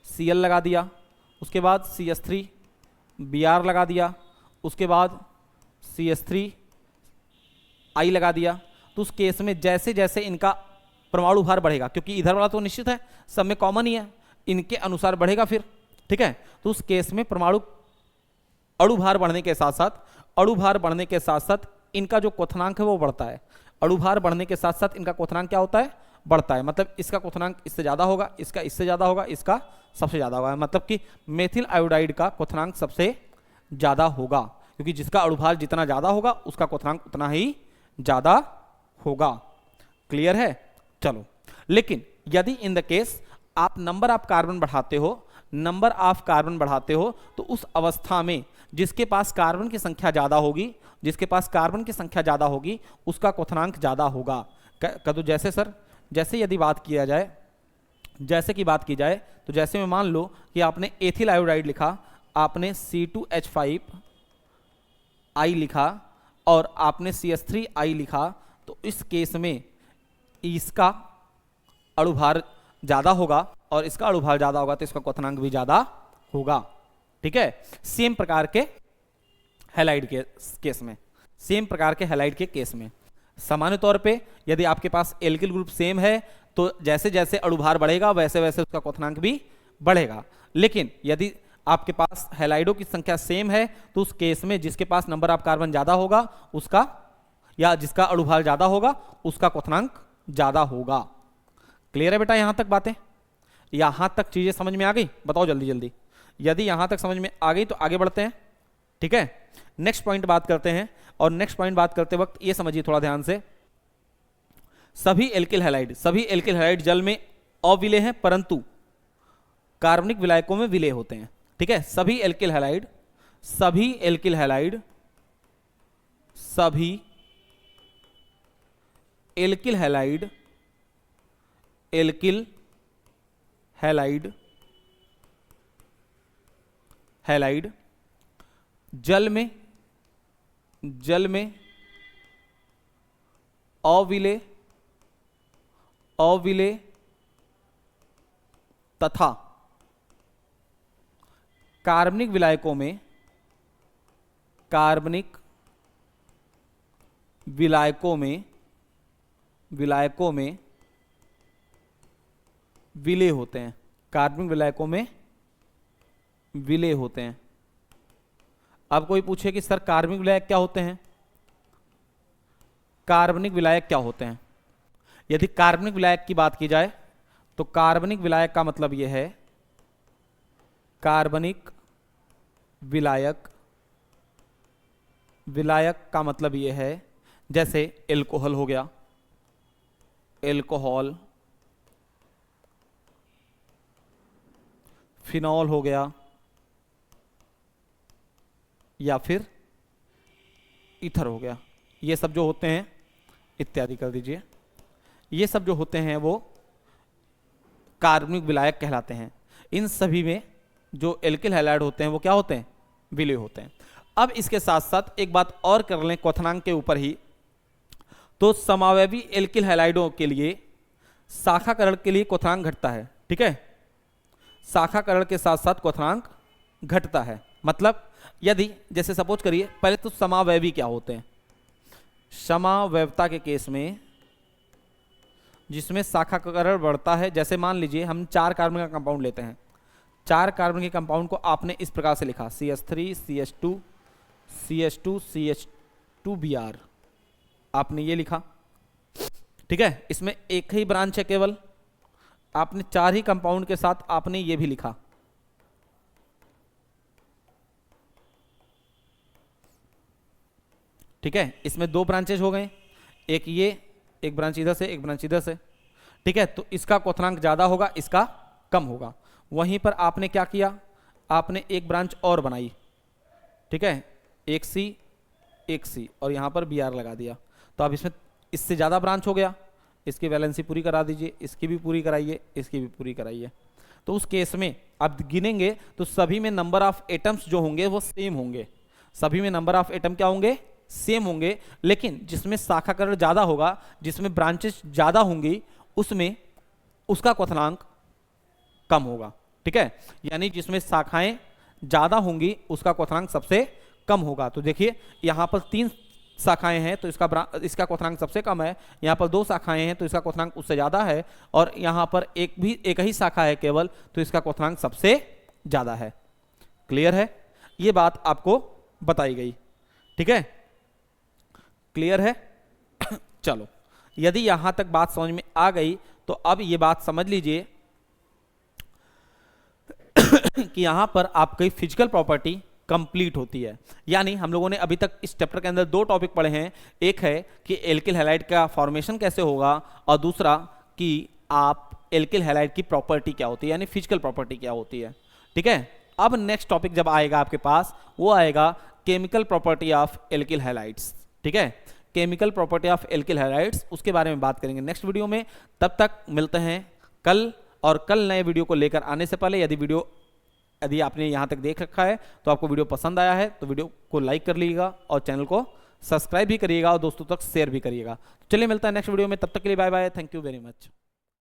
Cl लगा दिया, उसके बाद CH3 Br लगा दिया, उसके बाद CH3 I लगा दिया, तो उस केस में जैसे जैसे इनका परमाणु भार बढ़ेगा, क्योंकि इधर वाला तो निश्चित है, सब में कॉमन ही है, इनके अनुसार बढ़ेगा फिर। ठीक है, तो उस केस में परमाणु अणुभार बढ़ने के साथ साथ इनका जो क्वथनांक है वो बढ़ता है। अणुभार बढ़ने के साथ साथ इनका क्वथनांक क्या होता है? बढ़ता है। मतलब इसका क्वथनांक इससे ज्यादा होगा, इसका इससे ज्यादा होगा, इसका सबसे ज्यादा होगा। मतलब कि मेथिल आयोडाइड का क्वथनांक सबसे ज्यादा होगा, क्योंकि जिसका अणुभार जितना ज्यादा होगा उसका क्वथनांक उतना ही ज्यादा होगा। क्लियर है? चलो, लेकिन यदि इन द केस आप नंबर ऑफ कार्बन बढ़ाते हो तो उस अवस्था में जिसके पास कार्बन की संख्या ज्यादा होगी उसका क्वथनांक ज्यादा होगा। तो जैसे सर, जैसे यदि बात की जाए तो जैसे में मान लो कि आपने एथिल आयोडाइड लिखा, आपने C2H5I लिखा और आपने CH3I लिखा, तो इस केस में इसका अणुभार ज्यादा होगा और इसका अणुभार ज्यादा होगा तो इसका क्वथनांक भी ज्यादा होगा। ठीक है, सेम प्रकार के हैलाइड के केस में सामान्य तौर पे यदि आपके पास एल्किल ग्रुप सेम है तो जैसे जैसे अणुभार बढ़ेगा वैसे वैसे उसका क्वथनांक भी बढ़ेगा। लेकिन यदि आपके पास हैलाइडों की संख्या सेम है तो उस केस में जिसके पास नंबर ऑफ कार्बन ज्यादा होगा उसका, या जिसका अणुभार ज्यादा होगा उसका क्वथनांक ज्यादा होगा। क्लियर है बेटा यहां तक बातें? यहां तक चीजें समझ में आ गई? बताओ जल्दी जल्दी। यदि यहां तक समझ में आ गई तो आगे बढ़ते हैं, ठीक है। नेक्स्ट पॉइंट बात करते हैं, और नेक्स्ट पॉइंट बात करते वक्त ये समझिए थोड़ा ध्यान से, सभी एल्किल हैलाइड जल में अविलेय हैं परंतु कार्बनिक विलायकों में विलेय होते हैं, ठीक है। सभी एल्किल हैलाइड जल में अविलेय तथा कार्बनिक विलायकों में विलेय होते हैं, कार्बनिक विलायकों में विलेय होते हैं। अब कोई पूछे कि सर कार्बनिक विलायक क्या होते हैं? कार्बनिक विलायक क्या होते हैं? यदि कार्बनिक विलायक की बात की जाए तो कार्बनिक विलायक का मतलब यह है, कार्बनिक विलायक का मतलब यह है, जैसे एल्कोहल हो गया, एल्कोहल, फिनॉल हो गया, या फिर ईथर हो गया, ये सब जो होते हैं, इत्यादि कर दीजिए, ये सब जो होते हैं वो कार्बनिक विलायक कहलाते हैं। इन सभी में जो एल्किल हैलाइड होते हैं वो क्या होते हैं? विलेय होते हैं। अब इसके साथ साथ एक बात और कर लें क्वथनांक के ऊपर ही, तो समावयवी एल्किल हैलाइडों के लिए शाखाकरण के लिए क्वथनांक घटता है, ठीक है। शाखाकरण के साथ साथ क्वथनांक घटता है। मतलब यदि जैसे सपोज करिए, पहले तो समावयवी क्या होते हैं? समावयवता के केस में जिसमें शाखाकरण बढ़ता है, जैसे मान लीजिए हम 4 कार्बन का कंपाउंड लेते हैं, 4 कार्बन के कंपाउंड को आपने इस प्रकार से लिखा, CH3 CH2 CH2 CH2Br, आपने ये लिखा, ठीक है। इसमें एक ही ब्रांच है केवल, आपने 4 ही कंपाउंड के साथ आपने ये भी लिखा, ठीक है। इसमें 2 ब्रांचेज हो गए, एक ये, एक ब्रांच इधर से, एक ब्रांच इधर से, ठीक है। तो इसका क्वथनांक ज्यादा होगा, इसका कम होगा। वहीं पर आपने क्या किया, आपने एक ब्रांच और बनाई, ठीक है, एक सी और यहां पर Br लगा दिया। तो अब इसमें इससे ज्यादा ब्रांच हो गया, इसकी वैलेंसी पूरी करा दीजिए, इसकी भी पूरी कराइए, इसकी भी पूरी कराइए। तो उस केस में आप गिनेंगे तो सभी में नंबर ऑफ एटम्स जो होंगे वो सेम होंगे, सभी में नंबर ऑफ एटम क्या होंगे? सेम होंगे। लेकिन जिसमें शाखाकरण ज्यादा होगा, जिसमें ब्रांचेस ज्यादा होंगी, उसमें उसका क्वथनांक कम होगा, ठीक है। यानी जिसमें शाखाएं ज्यादा होंगी उसका क्वथनांक सबसे कम होगा। तो देखिए यहां पर 3 शाखाएं हैं तो इसका क्वथनांक सबसे कम है, यहां पर 2 शाखाएं हैं तो इसका क्वथनांक उससे ज्यादा है, और यहां पर एक ही शाखा है केवल, तो इसका क्वथनांक सबसे ज्यादा है। क्लियर है? ये बात आपको बताई गई, ठीक है। क्लियर है? चलो, यदि यहां तक बात समझ में आ गई तो अब ये बात समझ लीजिए कि यहां पर आपकी फिजिकल प्रॉपर्टी कंप्लीट होती है। यानी हम लोगों ने अभी तक इस चैप्टर के अंदर 2 टॉपिक पढ़े हैं, एक है कि एल्किल हैलाइड का फॉर्मेशन कैसे होगा, और दूसरा कि आप एल्किल हैलाइड की प्रॉपर्टी क्या होती है, यानी फिजिकल प्रॉपर्टी क्या होती है, ठीक है। अब नेक्स्ट टॉपिक जब आएगा आपके पास, वो आएगा chemical property of alkyl halides, ठीक है। Chemical property of alkyl halides, उसके बारे में बात करेंगे नेक्स्ट वीडियो में। तब तक मिलते हैं कल, और कल नए वीडियो को लेकर आने से पहले यदि आपने यहाँ तक देख रखा है तो आपको वीडियो पसंद आया है तो वीडियो को लाइक कर लीजिएगा और चैनल को सब्सक्राइब भी करिएगा और दोस्तों तक शेयर भी करिएगा। चलिए मिलता है नेक्स्ट वीडियो में, तब तक के लिए bye bye, thank you very much.